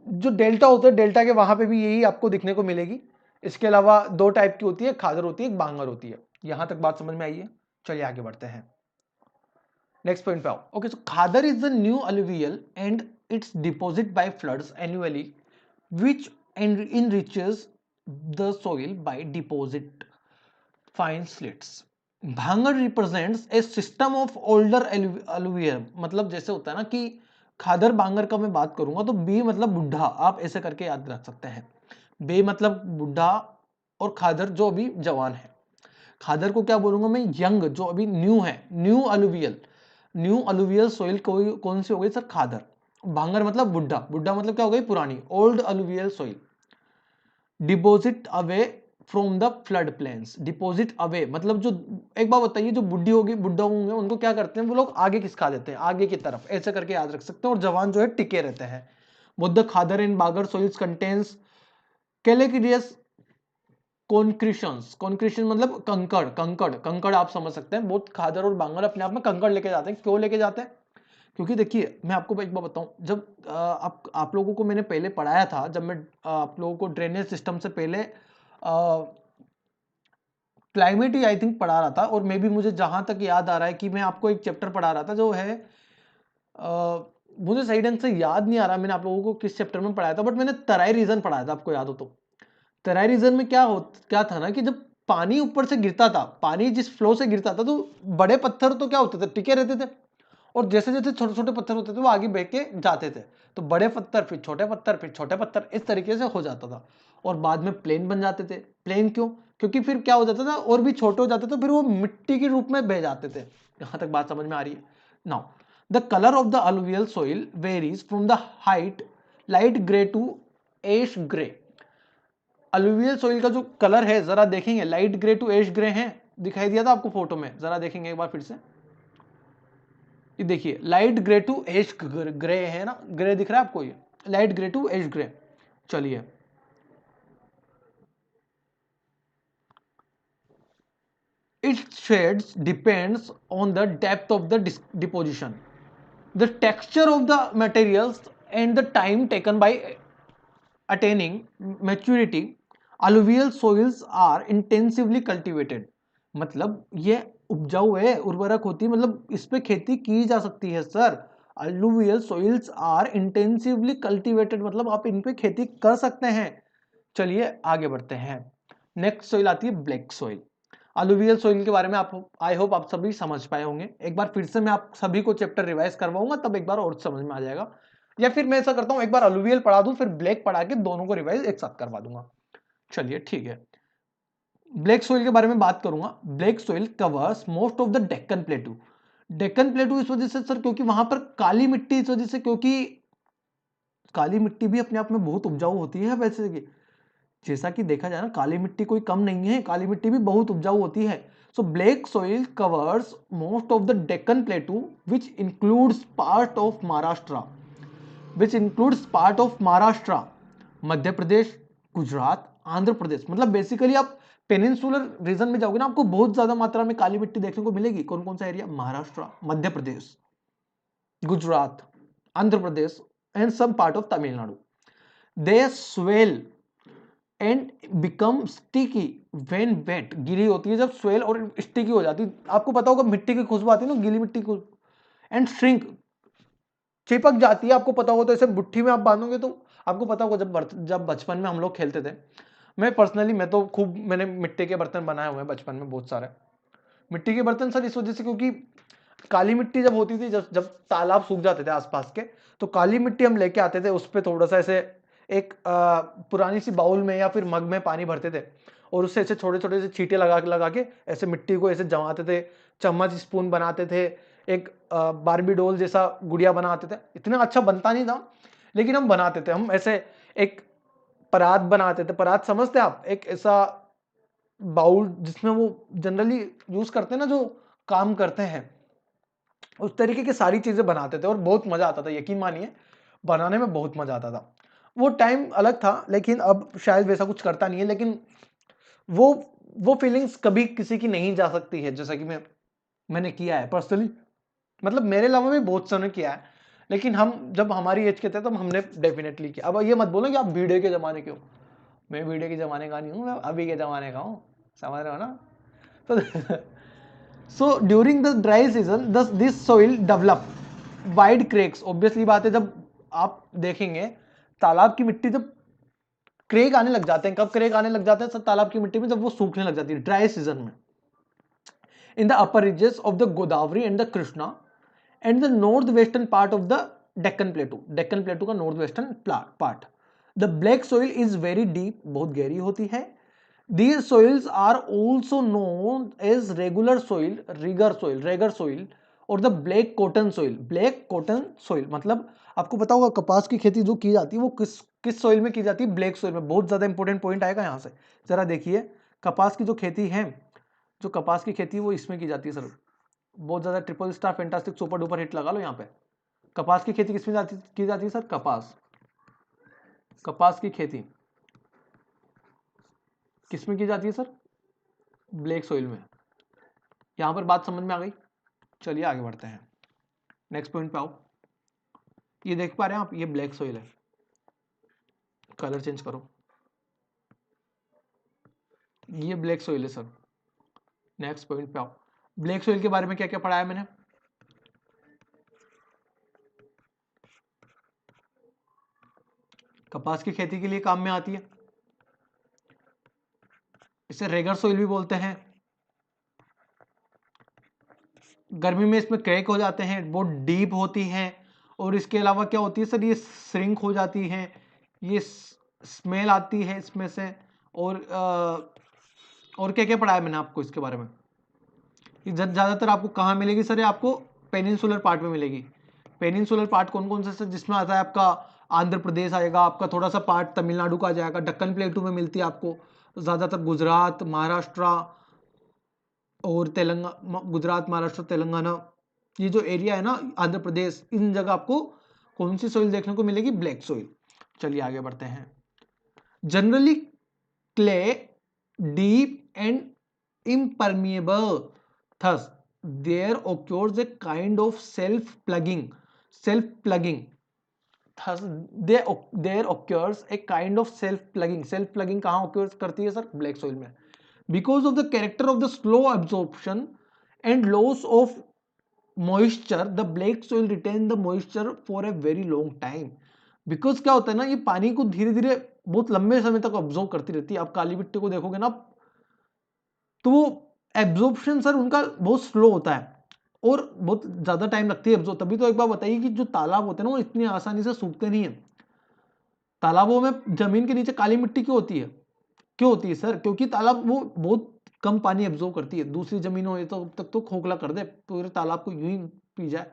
जो डेल्टा होता है, डेल्टा के वहां पे भी यही आपको दिखने को मिलेगी। इसके अलावा दो टाइप की होती है, खादर होती है, एक बांगर होती है। यहां तक बात समझ में आई है। चलिए आगे बढ़ते हैं, नेक्स्ट पॉइंट पे आओ। Okay, so Khadar is the new alluvial and it's deposit by floods annually which enriches the soil by deposit fine slits। Bhangar represents a system of older alluvium। मतलब जैसे होता है ना कि खादर बांगर का मैं बात करूंगा तो बी मतलब बुढ़ा, आप ऐसे करके याद रख सकते हैं। बे मतलब बुढ़ा और खादर जो अभी जवान है। खादर को क्या बोलूंगा मैं, यंग जो अभी न्यू है, new alluvial, new alluvial soil कौन सी हो गई सर, खादर। भांगर मतलब बुढ़ा, बुढ़ा मतलब क्या हो गई, पुरानी, old alluvial soil. Deposit away from the flood plains, deposit away मतलब जो, एक बात बताइए, जो बुढ़ी होगी, बुढ़ा होंगे, उनको क्या करते हैं वो लोग, आगे खिसका देते हैं, आगे की तरफ, ऐसे करके याद रख सकते हैं, और जवान जो है टिके रहते हैं। बुद्ध खादर इन बागर सोइल्स कंटेन्स कैलेक्रियस कॉन्क्रीशंस, कॉन्क्रीशन मतलब कंकड़, कंकड़ कंकड़ आप समझ सकते हैं। बहुत खादर और बांगर अपने आप में कंकड़ लेके जाते हैं। क्यों लेके जाते हैं? क्योंकि देखिए मैं आपको एक बात बताऊं, जब आप लोगों को मैंने पहले पढ़ाया था, जब मैं आप लोगों को ड्रेनेज सिस्टम से पहले क्लाइमेट ही आई थिंक पढ़ा रहा था, और मे भी मुझे जहां तक याद आ रहा है कि मैं आपको एक चैप्टर पढ़ा रहा था जो है मुझे सही ढंग से याद नहीं आ रहा मैंने आप लोगों को किस चैप्टर में पढ़ाया था, बट मैंने तराई रीजन पढ़ाया था, आपको याद हो तो। तराई रीजन में क्या था ना कि जब पानी ऊपर से गिरता था, पानी जिस फ्लो से गिरता था, तो बड़े पत्थर तो क्या होते थे, टिके रहते थे, और जैसे जैसे छोटे छोटे पत्थर होते थे वो आगे बह के जाते थे। तो बड़े पत्थर, फिर छोटे पत्थर, फिर छोटे पत्थर, इस तरीके से हो जाता था, और बाद में प्लेन बन जाते थे। प्लेन क्यों? क्योंकि फिर क्या हो जाता था, और भी छोटे हो जाते थे, फिर वो मिट्टी के रूप में बह जाते थे। यहां तक बात समझ में आ रही है? Now the colour of the alluvial soil varies from the height light grey to ash grey. Alluvial soil का जो कलर है जरा देखेंगे, light grey to ash grey है, दिखाई दिया था आपको फोटो में, जरा देखेंगे एक बार फिर से। ये देखिए light grey to ash grey है ना, ग्रे दिख रहा है आपको, ये light grey to ash grey. चलिए its shades depends on the depth of the deposition, the texture of the materials, and the time taken by attaining maturity. Alluvial soils are intensively cultivated, मतलब ये उपजाऊ है, उर्वरक होती है, मतलब इस पे खेती की जा सकती है sir. alluvial soils are intensively cultivated मतलब आप इन पे खेती कर सकते हैं। चलिए आगे बढ़ते हैं। नेक्स्ट सोइल आती है ब्लैक सोइल। अलुवियल सोइल के बारे में आप आई होप आप सभी समझ पाए होंगे। एक बार फिर से मैं आप सभी को चैप्टर रिवाइज करवाऊंगा, तब एक बार और समझ में आ जाएगा, या फिर मैं ऐसा करता हूं एक बार अलुवियल पढ़ा दूं फिर ब्लैक पढ़ा के दोनों को रिवाइज एक साथ करवा दूंगा। चलिए ठीक है, ब्लैक सोइल के बारे में बात करूंगा। Black soil covers most of the Deccan plateau. Deccan प्लेटू इस वजह से सर क्योंकि वहां पर काली मिट्टी, इस वजह से क्योंकि काली मिट्टी भी अपने आप में बहुत उपजाऊ होती है वैसे कि जैसा कि देखा जाए ना, काली मिट्टी कोई कम नहीं है, काली मिट्टी भी बहुत उपजाऊ होती है। So black soil covers most of the Deccan plateau which includes part of Maharashtra, Madhya Pradesh, Gujarat, Andhra Pradesh. मतलब बेसिकली आप पेनिनसुलर रीजन में जाओगे ना, आपको बहुत ज्यादा मात्रा में काली मिट्टी देखने को मिलेगी। कौन कौन सा area? Maharashtra, Madhya Pradesh, Gujarat, Andhra Pradesh and some part of Tamil Nadu. They swell and become sticky when wet. गीली होती है जब, स्वेल और स्टिकी हो जाती है। आपको पता होगा मिट्टी की खुशबू आती है ना, गीली मिट्टी की। एंड श्रिंक, चिपक जाती है। आपको पता होगा तो ऐसे मुट्ठी में आप बांधोगे तो आपको पता होगा जब बचपन में हम लोग खेलते थे, मैं पर्सनली मैं तो खूब मैंने मिट्टी के बर्तन बनाए हुए हैं बचपन में, बहुत सारे मिट्टी के बर्तन सर, इस वजह से क्योंकि काली मिट्टी जब होती थी, जब तालाब सूख जाते थे आसपास के, तो काली मिट्टी हम लेके आते थे, उस पर थोड़ा सा ऐसे एक पुरानी सी बाउल में या फिर मग में पानी भरते थे, और उससे ऐसे छोटे छोटे से छींटे लगा के ऐसे मिट्टी को ऐसे जमाते थे, चम्मच स्पून बनाते थे, एक बारबी डोल जैसा गुड़िया बनाते थे। इतना अच्छा बनता नहीं था लेकिन हम बनाते थे। हम ऐसे एक परात बनाते थे, परात समझते आप, एक ऐसा बाउल जिसमें वो जनरली यूज करते हैं ना जो काम करते हैं, उस तरीके की सारी चीजें बनाते थे और बहुत मजा आता था। यकीन मानिए बनाने में बहुत मजा आता था। वो टाइम अलग था, लेकिन अब शायद वैसा कुछ करता नहीं है, लेकिन वो वो फीलिंग्स कभी किसी की नहीं जा सकती है, जैसा कि मैंने किया है पर्सनली। मतलब मेरे अलावा भी बहुत से ने किया है, लेकिन हम जब हमारी एज के थे तब हमने डेफिनेटली किया। अब ये मत बोलो कि आप वीडियो के जमाने के हो, मैं वीडियो के जमाने का नहीं हूँ, मैं अभी के जमाने का हूँ, समझ रहे हो ना? तो so during the dry season this soil develop wide cracks. Obviously बात है, जब आप देखेंगे तालाब की मिट्टी जब क्रेक आने लग जाते हैं, कब क्रेक आने लग जाते हैं सब तालाब की मिट्टी में? जब वो सूखने लग जाती है ड्राई सीजन में। In the upper reaches of the Godavari and the Krishna and the north western part of the Deccan plateau, Deccan plateau का north western part. The black soil is very deep, बहुत गहरी होती है। These soils are also known as regular soil, regur soil और the black cotton soil. Black cotton soil मतलब आपको पता होगा कपास की खेती जो की जाती है वो किस सोइल में की जाती है? ब्लैक सोइल में। बहुत ज्यादा इंपॉर्टेंट पॉइंट आएगा यहाँ से, जरा देखिए। कपास की जो खेती है, जो कपास की खेती वो इसमें की जाती है सर। बहुत ज्यादा triple star fantastic super duper hit लगा लो यहाँ पे। कपास की खेती किसमें की जाती है सर? कपास की खेती किसमें की जाती है सर? ब्लैक सोइल में। यहां पर बात समझ में आ गई? चलिए आगे बढ़ते हैं, नेक्स्ट पॉइंट पे आओ। ये देख पा रहे हैं आप, ये ब्लैक सोइल है, कलर चेंज करो, ये ब्लैक सोइल है सर। नेक्स्ट पॉइंट पे आओ। ब्लैक सोइल के बारे में क्या क्या पढ़ाया मैंने? कपास की खेती के लिए काम में आती है, इसे रेगर सोइल भी बोलते हैं। गर्मी में इसमें क्रैक हो जाते हैं, बहुत डीप होती हैं, और इसके अलावा क्या होती है सर, ये श्रिंक हो जाती हैं, ये स्मेल आती है इसमें से। और क्या क्या पढ़ाया मैंने आपको इसके बारे में? ये ज्यादातर आपको कहाँ मिलेगी सर? ये आपको पेनिनसुलर पार्ट में मिलेगी। पेनिनसुलर पार्ट कौन कौन से सर? जिसमें आता है आपका आंध्र प्रदेश आएगा, आपका थोड़ा सा पार्ट तमिलनाडु का आ जाएगा, दक्कन प्लेटू में मिलती है आपको ज्यादातर गुजरात, महाराष्ट्र और तेलंगाना, गुजरात, महाराष्ट्र, तेलंगाना, ये जो एरिया है ना, आंध्र प्रदेश, इन जगह आपको कौन सी सोइल देखने को मिलेगी? Black soil. चलिए आगे बढ़ते हैं। Generally clay deep and impermeable, thus there occurs a kind of self plugging thus there occurs a kind of self plugging कहाँ occurs करती है सर? ब्लैक सोइल में। because of the character of the slow absorption and loss of moisture, the black soil retain the moisture for a very long time। because क्या होता है ना, ये पानी को धीरे धीरे बहुत लंबे समय तक ऑब्जॉर्व करती रहती है। आप काली मिट्टी को देखोगे ना, तो वो एब्जॉर्प्शन सर उनका बहुत स्लो होता है और बहुत ज्यादा टाइम लगती है एब्जॉर्ब। तभी तो एक बार बताइए कि जो तालाब होते हैं ना, वो इतनी आसानी से सूखते नहीं है। तालाबों में जमीन के नीचे काली मिट्टी क्यों होती है? क्यों होती है सर? क्योंकि तालाब वो बहुत कम पानी एब्जॉर्ब करती है। दूसरी जमीन हो तो तक तो खोखला कर दे, पूरे तालाब को यूं ही पी जाए।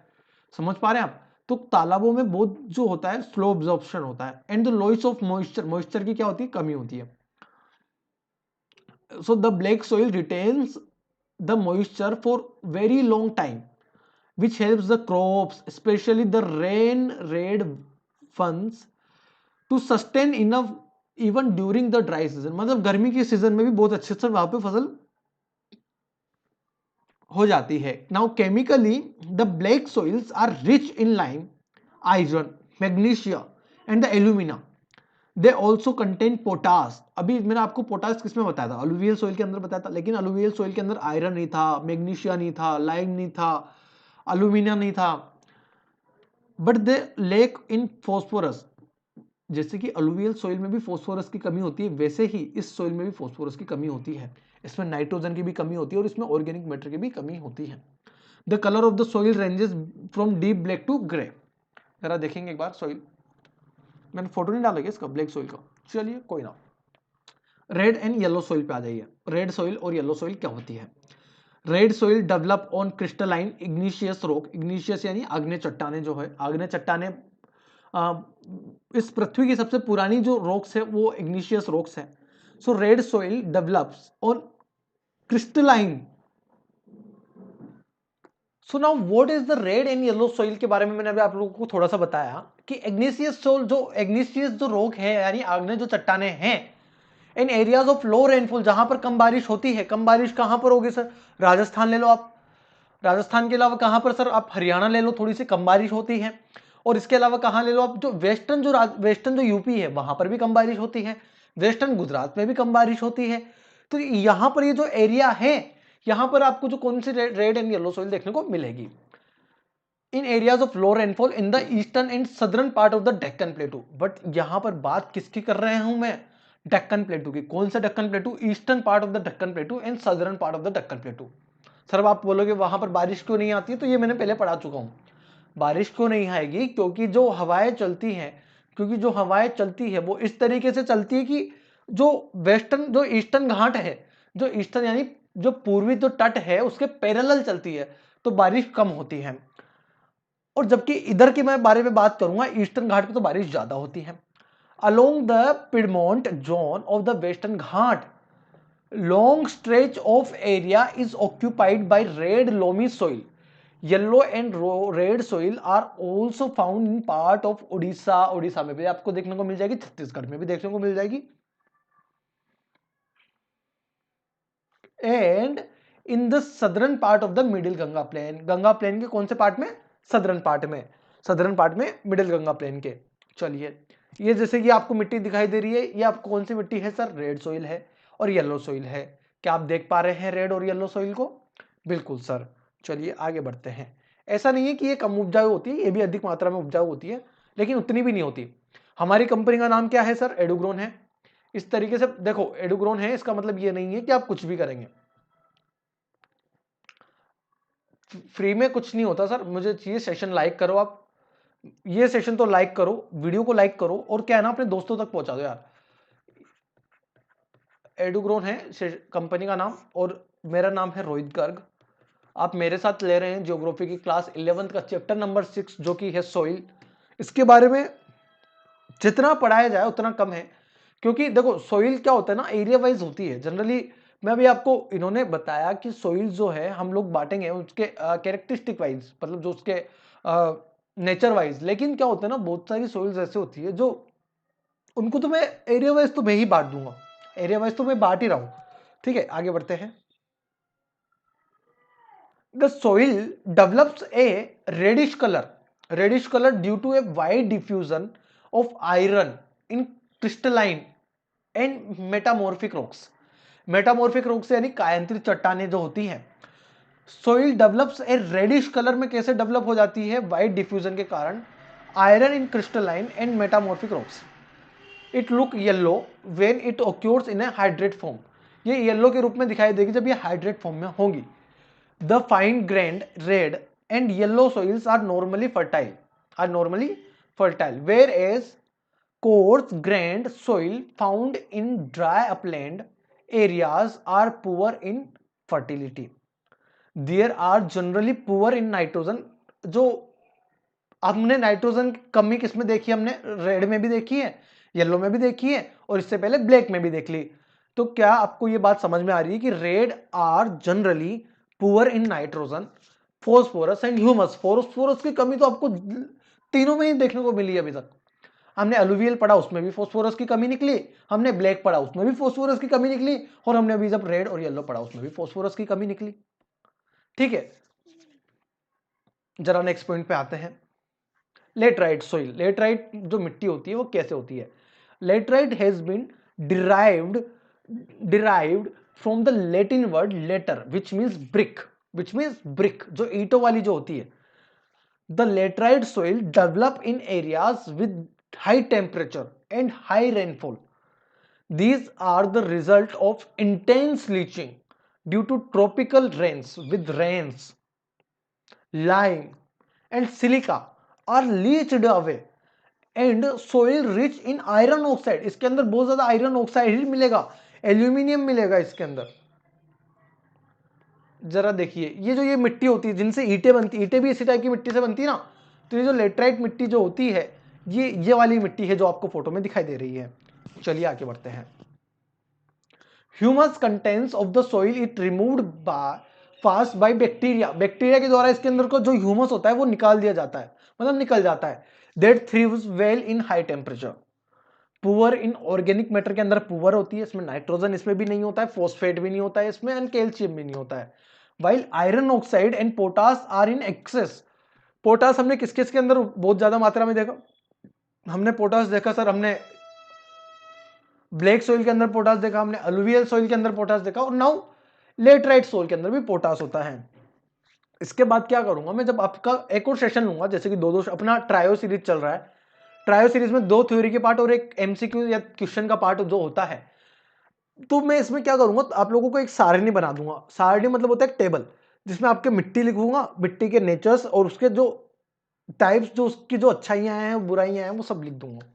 समझ पा रहे हैं आप? तो तालाबों में बहुत जो होता है स्लो एब्जॉर्प्शन होता है। And the loss of moisture, moisture की क्या होती है? कमी होती है। So the black soil retains the moisture for very long time, which helps the crops, especially the rain-red ones, to sustain enough even during the dry season। मतलब गर्मी के सीजन में भी बहुत अच्छे से वहां पे फसल हो जाती है। Now chemically the black soils are rich in lime, iron, magnesium and the alumina। They also contain potash. अभी मैंने आपको पोटास किसमें बताया था? अलुवियल सोइल के अंदर बताया था, लेकिन अलुवियल सोइल के अंदर आयरन नहीं था, मैग्नीशिया नहीं था, लाइम नहीं था, अल्यूमिनिया नहीं था, but they lack in phosphorus. जैसे कि अलुवियल सोइल में भी फॉस्फोरस की कमी होती है, वैसे ही इस सोइल में भी फॉस्फोरस की कमी होती है। इसमें नाइट्रोजन की भी कमी होती है और इसमें ऑर्गेनिक मैटर की भी कमी होती है। The colour of the soil ranges from deep black to grey. जरा देखेंगे एक बार सोइल, मैंने फोटो नहीं डाला इसका ब्लैक सोइल का, चलिए कोई ना। रेड एंड येलो सोइल पे आ जाइए। रेड सोइल और येलो सोइल क्या होती है? Red soil develop on crystalline igneous rock. Igneous यानी आग्नेय चट्टाने, जो है आग्नेय चट्टाने, इस पृथ्वी की सबसे पुरानी जो रॉक्स है वो इग्निशियस रॉक्स है। So red soil develops on crystalline. So now what is the red and yellow soil के बारे में मैंने अभी आप लोगों को थोड़ा सा बताया कि इग्निशियस सोइल, जो इग्निशियस जो रॉक है यानी आग्नेय जो चट्टाने हैं, इन एरियाज ऑफ लो रेनफॉल, जहां पर कम बारिश होती है। कम बारिश कहां पर होगी सर? राजस्थान ले लो आप, राजस्थान के अलावा कहां पर सर? आप हरियाणा ले लो, थोड़ी सी कम बारिश होती है। और इसके अलावा कहां ले लो आप, जो वेस्टर्न जो यूपी है वहां पर भी कम बारिश होती है, वेस्टर्न गुजरात में भी कम बारिश होती है। तो यहां पर ये जो एरिया है, यहां पर आपको जो कौन सी रेड एंड येलो सोइल देखने को मिलेगी? In areas of low rainfall in the eastern and southern part of the Deccan plateau. But यहां पर बात किसकी कर रहे हूं मैं? डेक्कन प्लेटू की। कौन सा Deccan प्लेटू? Eastern part of the Deccan प्लेटू and southern part of the Deccan प्लेटू। Sir आप बोलोगे वहां पर बारिश क्यों नहीं आती है? तो ये मैंने पहले पढ़ा चुका हूं। बारिश क्यों नहीं आएगी? क्योंकि जो हवाएं चलती हैं, क्योंकि जो हवाएं चलती है वो इस तरीके से चलती है कि जो वेस्टर्न, जो ईस्टर्न घाट है, जो ईस्टर्न यानी जो पूर्वी जो तट है उसके पैरेलल चलती है, तो बारिश कम होती है। और जबकि इधर की मैं बारे में बात करूंगा, ईस्टर्न घाट पे तो बारिश ज्यादा होती है। Along the Piedmont zone of the western Ghat, long stretch of area is occupied by red loamy soil। Yellow and red soil are also found in part of Orissa. Orissa में भी आपको देखने को मिल जाएगी, छत्तीसगढ़ में भी देखने को मिल जाएगी। And in the southern part of the middle Ganga plain. Ganga plain के कौन से पार्ट में? सदर्न पार्ट में मिडिल गंगा प्लेन के। चलिए, ये जैसे कि आपको मिट्टी दिखाई दे रही है, ये आपको कौन सी मिट्टी है सर? रेड सोइल है और येलो सोइल है। क्या आप देख पा रहे हैं रेड और येलो सोइल को? बिल्कुल सर। चलिए आगे बढ़ते हैं। ऐसा नहीं है कि ये कम उपजाऊ होती है, ये भी अधिक मात्रा में उपजाऊ होती है, लेकिन उतनी भी नहीं होती। हमारी कंपनी का नाम क्या है सर? एडुग्रोन है। इस तरीके से देखो, एडुग्रोन है, इसका मतलब ये नहीं है कि आप कुछ भी करेंगे। फ्री में कुछ नहीं होता सर। मुझे चाहिए सेशन लाइक करो आप, ये सेशन तो लाइक करो, वीडियो को लाइक करो, और क्या है ना, अपने दोस्तों तक पहुंचा दो यार। एडुग्रोन है कंपनी का नाम, और मेरा नाम है रोहित गर्ग। आप मेरे साथ ले रहे हैं ज्योग्राफी की क्लास 11th का चैप्टर नंबर 6, जो कि है सोइल। इसके बारे में जितना पढ़ाया जाए उतना कम है, क्योंकि देखो सोइल क्या होता है ना, एरिया वाइज होती है जनरली। मैं अभी आपको इन्होंने बताया कि सोइल जो है हम लोग बांटेंगे उसके कैरेक्टरिस्टिक वाइज, मतलब जो उसके नेचर वाइज। लेकिन क्या होता है ना, बहुत सारी सोइल्स ऐसे होती है जो उनको तो मैं एरिया वाइज तो मैं ही बांट दूंगा, एरिया वाइज तो मैं बांट ही रहा हूं। ठीक है, आगे बढ़ते हैं। The soil develops a reddish colour due to a wide diffusion of iron in crystalline and metamorphic rocks. Metamorphic rocks यानी कायांतरित चट्टानें जो होती हैं। Soil develops a reddish colour में कैसे डेवलप हो जाती है? वाइड डिफ्यूजन के कारण, iron in crystalline and metamorphic rocks. It look yellow when it occurs in a hydrate form. ये येलो के रूप में दिखाई देगी जब ये हाइड्रेट फॉर्म में होगी। The fine grained red and yellow soils are normally fertile whereas coarse grained soil found in dry upland areas are poor in fertility. There are generally poor in nitrogen। जो हमने nitrogen की कमी किसमें देखी? हमने red में भी देखी है, येलो में भी देखी है, और इससे पहले ब्लैक में भी देख ली। तो क्या आपको यह बात समझ में आ रही है कि red are generally poor in nitrogen, phosphorus and humus. Phosphorus की कमी तो आपको तीनों में ही देखने को मिली अभी तक। हमने अलुवियल पढ़ा, उसमें भी फॉस्फोरस की कमी निकली। हमने ब्लैक पढ़ा, उसमें भी फॉस्फोरस की कमी निकली। और हमने अभी जब रेड और येलो पढ़ा, उसमें भी फॉस्फोरस की कमी निकली। ठीक है, जरा नेक्स्ट पॉइंट पे आते हैं। Laterite soil. लेटराइट जो मिट्टी होती है वो कैसे होती है? Laterite has been derived from the Latin word later which means brick, जो ईंटों वाली जो होती है। The laterite soil develop in areas with high temperature and high rainfall. These are the result of intense leaching due to tropical rains, with rains, lime and silica are leached away and soil rich in iron oxide। इसके अंदर बहुत ज्यादा iron oxide ही मिलेगा, aluminium मिलेगा इसके अंदर। जरा देखिए, ये मिट्टी होती है जिनसे ईंटें बनती, ईंटें भी इसी टाइप की मिट्टी से बनती है ना। तो ये जो लेटराइट मिट्टी जो होती है, ये वाली मिट्टी है जो आपको फोटो में दिखाई दे रही है। चलिए आगे बढ़ते हैं। Humus contents of the soil it removed fast by bacteria. Bacteria के द्वारा इसके अंदर को जो ह्यूमस होता है वो निकाल दिया जाता है, मतलब निकल जाता है। That thrives well in high temperature. Poor in organic matter के अंदर पुअर होती है, इसमें नाइट्रोजन इसमें भी नहीं होता है, फॉस्फेट भी नहीं होता है इसमें, एंड कैल्शियम भी नहीं होता है। While iron oxide and potash are in excess. Potash हमने किस किस के अंदर बहुत ज्यादा मात्रा में देखा? हमने पोटास देखा सर, हमने ब्लैक सोइल के अंदर पोटास देखा, हमने अलुवियल सोइल के अंदर पोटास देखा, और नाउ लेटराइट सोइल के अंदर भी पोटास होता है। इसके बाद क्या करूंगा मैं, जब आपका एक और सेशन लूंगा, जैसे कि दो अपना ट्रायो सीरीज चल रहा है। ट्रायो सीरीज में 2 थ्योरी के पार्ट और एक एमसीक्यू या क्वेश्चन का पार्ट जो होता है, तो मैं इसमें क्या करूंगा, आप लोगों को एक सारणी बना दूंगा। सारणी मतलब होता है एक टेबल, जिसमें आपके मिट्टी लिखूंगा, मिट्टी के नेचर्स और उसके जो टाइप्स, जो उसकी जो अच्छाइयां हैं बुराइयां हैं वो सब लिख दूंगा।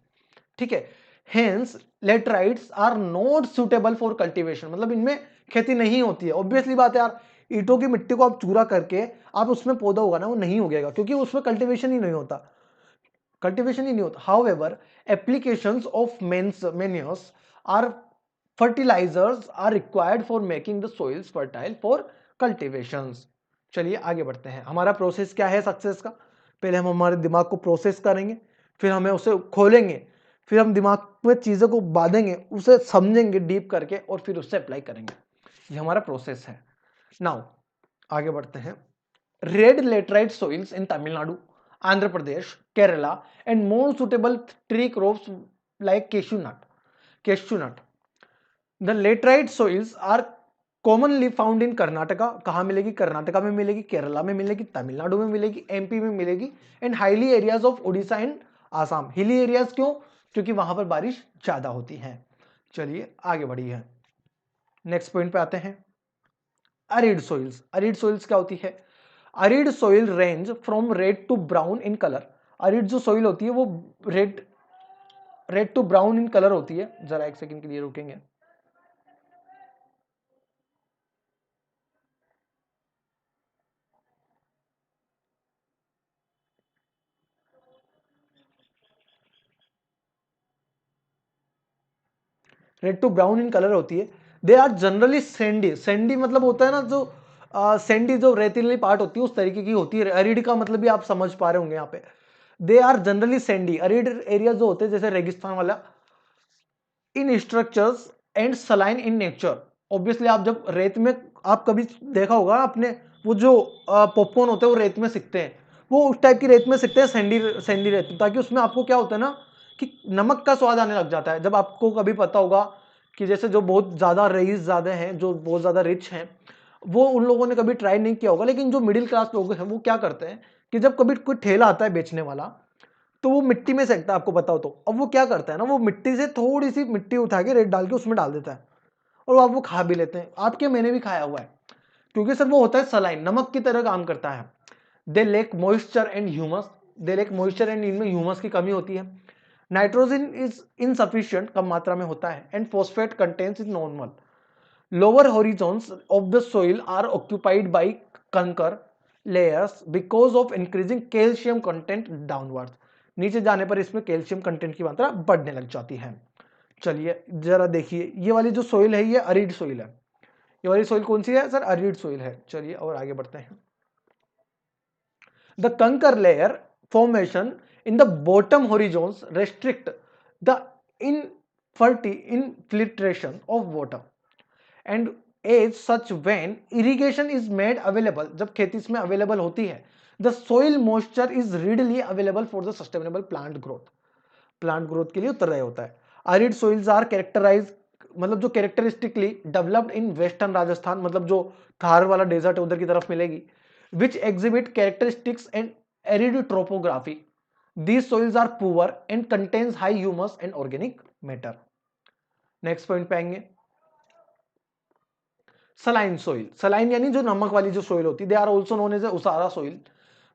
ठीक है, hence laterites are not suitable for cultivation. मतलब इनमें खेती नहीं होती है। ऑब्वियसली बात है यार, ईंटों की मिट्टी को आप चूरा करके आप उसमें पौधा उगाना, वो नहीं उगेगा, क्योंकि उसमें कल्टीवेशन ही नहीं होता, However, applications of manures are fertilizers are required for making the soils fertile for cultivations। चलिए आगे बढ़ते हैं। हमारा प्रोसेस क्या है सक्सेस का? पहले हम हमारे दिमाग को प्रोसेस करेंगे, फिर हमें उसे खोलेंगे, फिर हम दिमाग में चीज़ों को बांधेंगे, उसे समझेंगे डीप करके, और फिर उससे अप्लाई करेंगे। ये हमारा प्रोसेस है। नाउ आगे बढ़ते हैं। Red laterite soils in Tamil Nadu, Andhra Pradesh, Kerala and more suitable tree crops like cashew nut. The laterite soils are commonly found in Karnataka. कहां मिलेगी? कर्नाटका में मिलेगी, केरला में मिलेगी, तमिलनाडु में मिलेगी, एमपी में मिलेगी and highly areas of Odisha and Assam. Hilly areas क्यों? क्योंकि वहां पर बारिश ज्यादा होती है। चलिए आगे बढ़िए, नेक्स्ट पॉइंट पे आते हैं। Arid soils. अरिड सोइल्स क्या होती है? Arid soil range from red to brown in colour. Arid जो सोइल होती है वो red to brown in colour होती है। जरा एक सेकंड के लिए रुकेंगे। Red to brown in colour होती है। They are generally sandy. Sandy मतलब होता है ना जो सैंडी जो रेतीली पार्ट होती है उस तरीके की होती है। अरिड का मतलब भी आप समझ पा रहे होंगे यहाँ पे। They are generally sandy. Arid area जो होते हैं जैसे रेगिस्तान वाला, in structures and saline in nature. Obviously आप जब रेत में, आप कभी देखा होगा आपने, वो जो पॉपकॉर्न होते हैं वो रेत में सिकते हैं, वो उस टाइप की रेत में सिकते हैं, सैंडी सैंडी रेत में, ताकि उसमें आपको क्या होता है ना कि नमक का स्वाद आने लग जाता है। जब आपको कभी पता होगा कि जैसे जो बहुत ज्यादा रईस ज्यादा हैं, जो बहुत ज्यादा रिच हैं, वो उन लोगों ने कभी ट्राई नहीं किया होगा, लेकिन जो मिडिल क्लास लोग हैं वो क्या करते हैं कि जब कभी कोई ठेला आता है बेचने वाला, तो वो मिट्टी में सेकता है, आपको बताओ तो। अब वो क्या करता है ना, वो मिट्टी से थोड़ी सी मिट्टी उठा के रेत डाल के उसमें डाल देता है, और आप वो खा भी लेते हैं। आपके, मैंने भी खाया हुआ है, क्योंकि सर वो होता है सलाइन, नमक की तरह काम करता है। They lack moisture and humus. They lack moisture and इनमें ह्यूमस की कमी होती है। नाइट्रोजन इज इनसफिशिएंट, कम मात्रा में होता है, and phosphate contents is normal. Lower horizons of the soil are occupied by conker layers because of increasing calcium content downwards। नीचे जाने पर इसमें कैल्शियम कंटेंट की मात्रा बढ़ने लग जाती है। चलिए जरा देखिए, ये वाली जो सोइल है ये अरिड सोइल है। ये वाली सोइल कौन सी है सर? अरिड सोइल है। चलिए और आगे बढ़ते हैं। The conker layer formation in the bottom horizons restrict the infiltration of water and as such when irrigation is made available, जब खेती इसमें अवेलेबल होती है, the soil moisture is readily available for the sustainable plant growth। Plant growth के लिए उत्तरदायी होता है। अरिड सोइल्स आर कैरेक्टराइज, मतलब जो characteristically developed in western Rajasthan, मतलब जो थार वाला डेजर्ट है उधर की तरफ मिलेगी, which exhibit characteristics and arid topography। These soils are poor and contains high humus and organic matter। Next point पे आएंगे, सलाइन सोइल। सलाइन यानी जो नमक वाली जो सोइल होती है, they are also known as उसारा सोइल।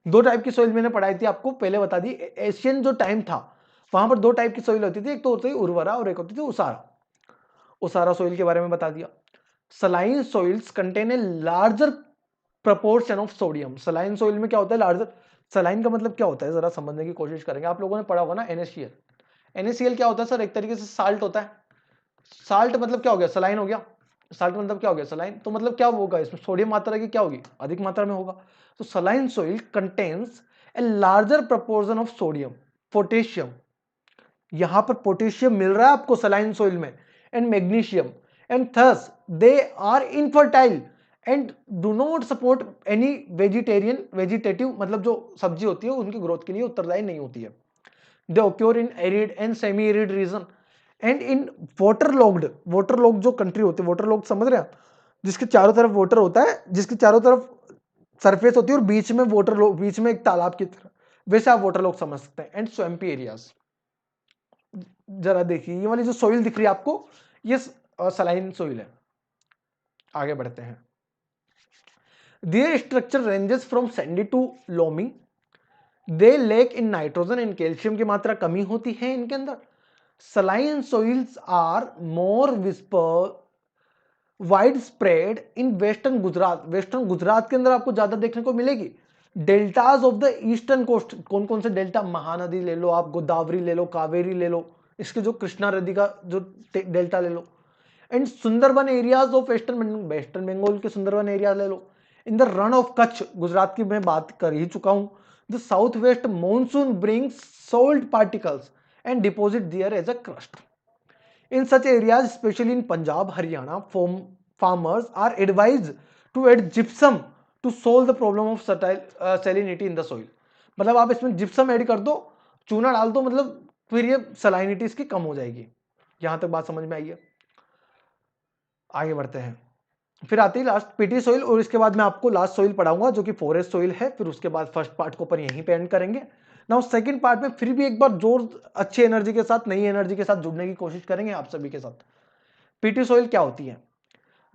दो टाइप की सोइल मैंने पढ़ाई थी आपको, पहले बता दी। एशियन जो टाइम था वहां पर दो टाइप की सोइल होती थी, एक तो होती थी उर्वरा और एक होती थी उसारा। उसारा सोइल के बारे में बता दिया। Saline soils contain a larger proportion of sodium. Saline soil में क्या होता है? लार्जर। सलाइन का मतलब क्या होता है जरा समझने की कोशिश करेंगे। आप लोगों ने पढ़ा होगा ना NaCl। NaCl क्या होता है सर? एक तरीके से साल्ट होता है। साल्ट मतलब क्या हो गया? सलाइन हो गया। साल्ट मतलब क्या हो गया? सलाइन। तो मतलब क्या होगा इसमें? सोडियम मात्रा की क्या होगी? अधिक मात्रा में होगा। तो saline soil contains a larger proportion of sodium, potassium. यहां पर पोटेशियम मिल रहा है आपको सलाइन सोइल में, and magnesium, and thus they are infertile and do not support any vegetative, मतलब जो सब्जी होती है उनकी ग्रोथ के लिए उत्तरदायी नहीं होती है। They occur in arid and semi arid region and in waterlogged जो कंट्री होती है, वाटरलॉग्ड समझ रहे हैं, जिसके चारों तरफ वाटर होता है, जिसके चारों तरफ सरफेस होती है और बीच में बीच में एक तालाब की तरह, वैसे आप वाटरलॉग्ड समझ सकते हैं। And swampy areas. जरा देखिए ये वाली जो सोइल दिख रही है आपको, ये सलाइन सोइल है। आगे बढ़ते हैं। Their structure ranges from sandy to loamy। They lack in nitrogen and calcium की मात्रा कमी होती है इनके अंदर। Saline soils are more whisper wide spread in western Gujarat. Western Gujarat के अंदर आपको ज्यादा देखने को मिलेगी। Deltas of the eastern coast. कौन कौन से डेल्टा? महानदी ले लो आप, गोदावरी ले लो, कावेरी ले लो, इसके जो कृष्णा नदी का जो डेल्टा ले लो, and Sundarban areas of western Bengal के सुंदरबन एरिया ले लो। In the Rann of Kutch, Gujarat की मैं बात कर ही चुका हूं। The south west monsoon brings salt particles and deposit there as a crust. In such areas specially in Punjab Haryana farm farmers are advised to add gypsum to solve the problem of salinity in the soil। मतलब आप इसमें gypsum add कर दो, चूना डाल दो, मतलब फिर ये सलाइनिटी इसकी कम हो जाएगी। यहां तक बात समझ में आई है? आगे बढ़ते हैं। फिर आती है लास्ट पीटी सोइल, और इसके बाद मैं आपको लास्ट सोइल पढ़ाऊंगा जो कि फॉरेस्ट सोइल है। फिर उसके बाद फर्स्ट पार्ट को अपन यहीं पे एंड करेंगे। नाउ सेकंड पार्ट में फिर भी एक बार जोर अच्छी एनर्जी के साथ, नई एनर्जी के साथ जुड़ने की कोशिश करेंगे आप सभी के साथ। पीटी सोइल क्या होती है?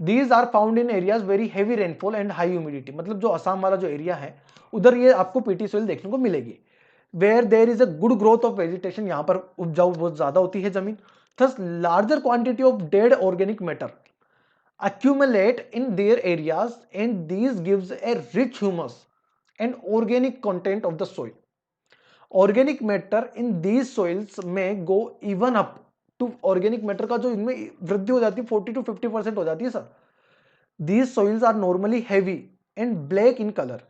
These are found in areas very heavy rainfall and high humidity. मतलब जो असम वाला जो एरिया है उधर ये आपको पीटी सोइल देखने को मिलेगी। Where there is a good growth of vegetation, यहां पर उपजाऊ बहुत ज्यादा होती है जमीन। Thus larger quantity of dead organic matter accumulate in their areas and these gives a rich humus and organic content of the soil. Organic matter in these soils may go even up to organic matter का जो इनमें वृद्धि हो जाती है 40 to 50% हो जाती है sir. These soils are normally heavy and black in color.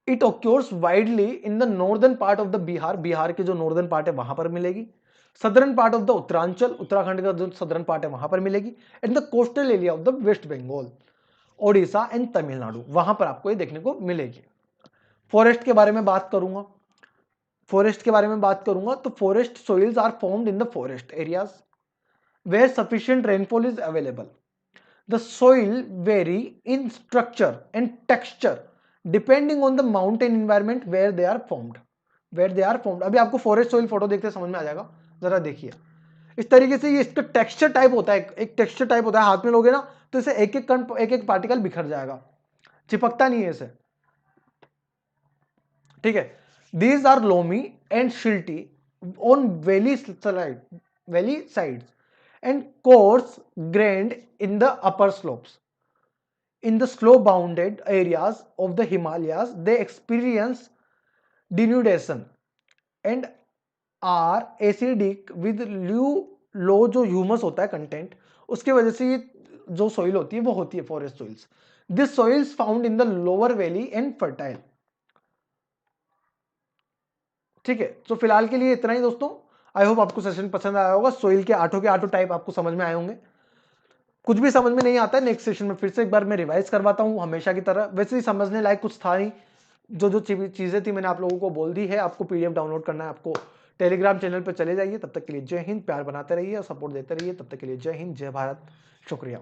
It occurs widely in the northern part of the Bihar, Bihar के जो नॉर्दर्न पार्ट है वहां पर मिलेगी। Southern part of the Uttaranchal, Uttarakhand का जो सदर्न पार्ट है वहां पर मिलेगी। And the coastal area of the West Bengal, Odisha and Tamil Nadu, वहां पर आपको ये देखने को मिलेगी। फॉरेस्ट के बारे में बात करूंगा, तो forest soils are formed in the forest areas where sufficient rainfall is available. The soil vary in structure and texture depending on the mountain environment where they are formed. अभी आपको फॉरेस्ट सोइल फोटो देखते समझ में आ जाएगा, जरा देखिए। इस तरीके से ये इसका टेक्सचर टाइप होता है, एक टेक्सचर टाइप होता है। हाथ में लोगे ना तो इसे एक एक पार्टिकल बिखर जाएगा, चिपकता नहीं है इसे, ठीक है। दीज आर लोमी एंड शिल्टी on valley sides and course grand in the upper slopes. In the slow bounded areas of the Himalayas, they experience denudation and are acidic with low जो humus होता है content, उसके वजह से ये जो soil होती है वो होती है forest soils. This soils found in the lower valley and fertile. ठीक है, तो फिलहाल के लिए इतना ही दोस्तों। आई होप आपको सेशन पसंद आया होगा। सोइल के आठों टाइप आपको समझ में आए होंगे। कुछ भी समझ में नहीं आता है, नेक्स्ट सेशन में फिर से एक बार मैं रिवाइज करवाता हूँ हमेशा की तरह। वैसे ही समझने लायक कुछ था नहीं, जो चीजें थी मैंने आप लोगों को बोल दी है। आपको पीडीएफ डाउनलोड करना है, आपको टेलीग्राम चैनल पर चले जाइए। तब तक के लिए जय हिंद, प्यार बनाते रहिए और सपोर्ट देते रहिए। तब तक के लिए जय हिंद, जय भारत, शुक्रिया।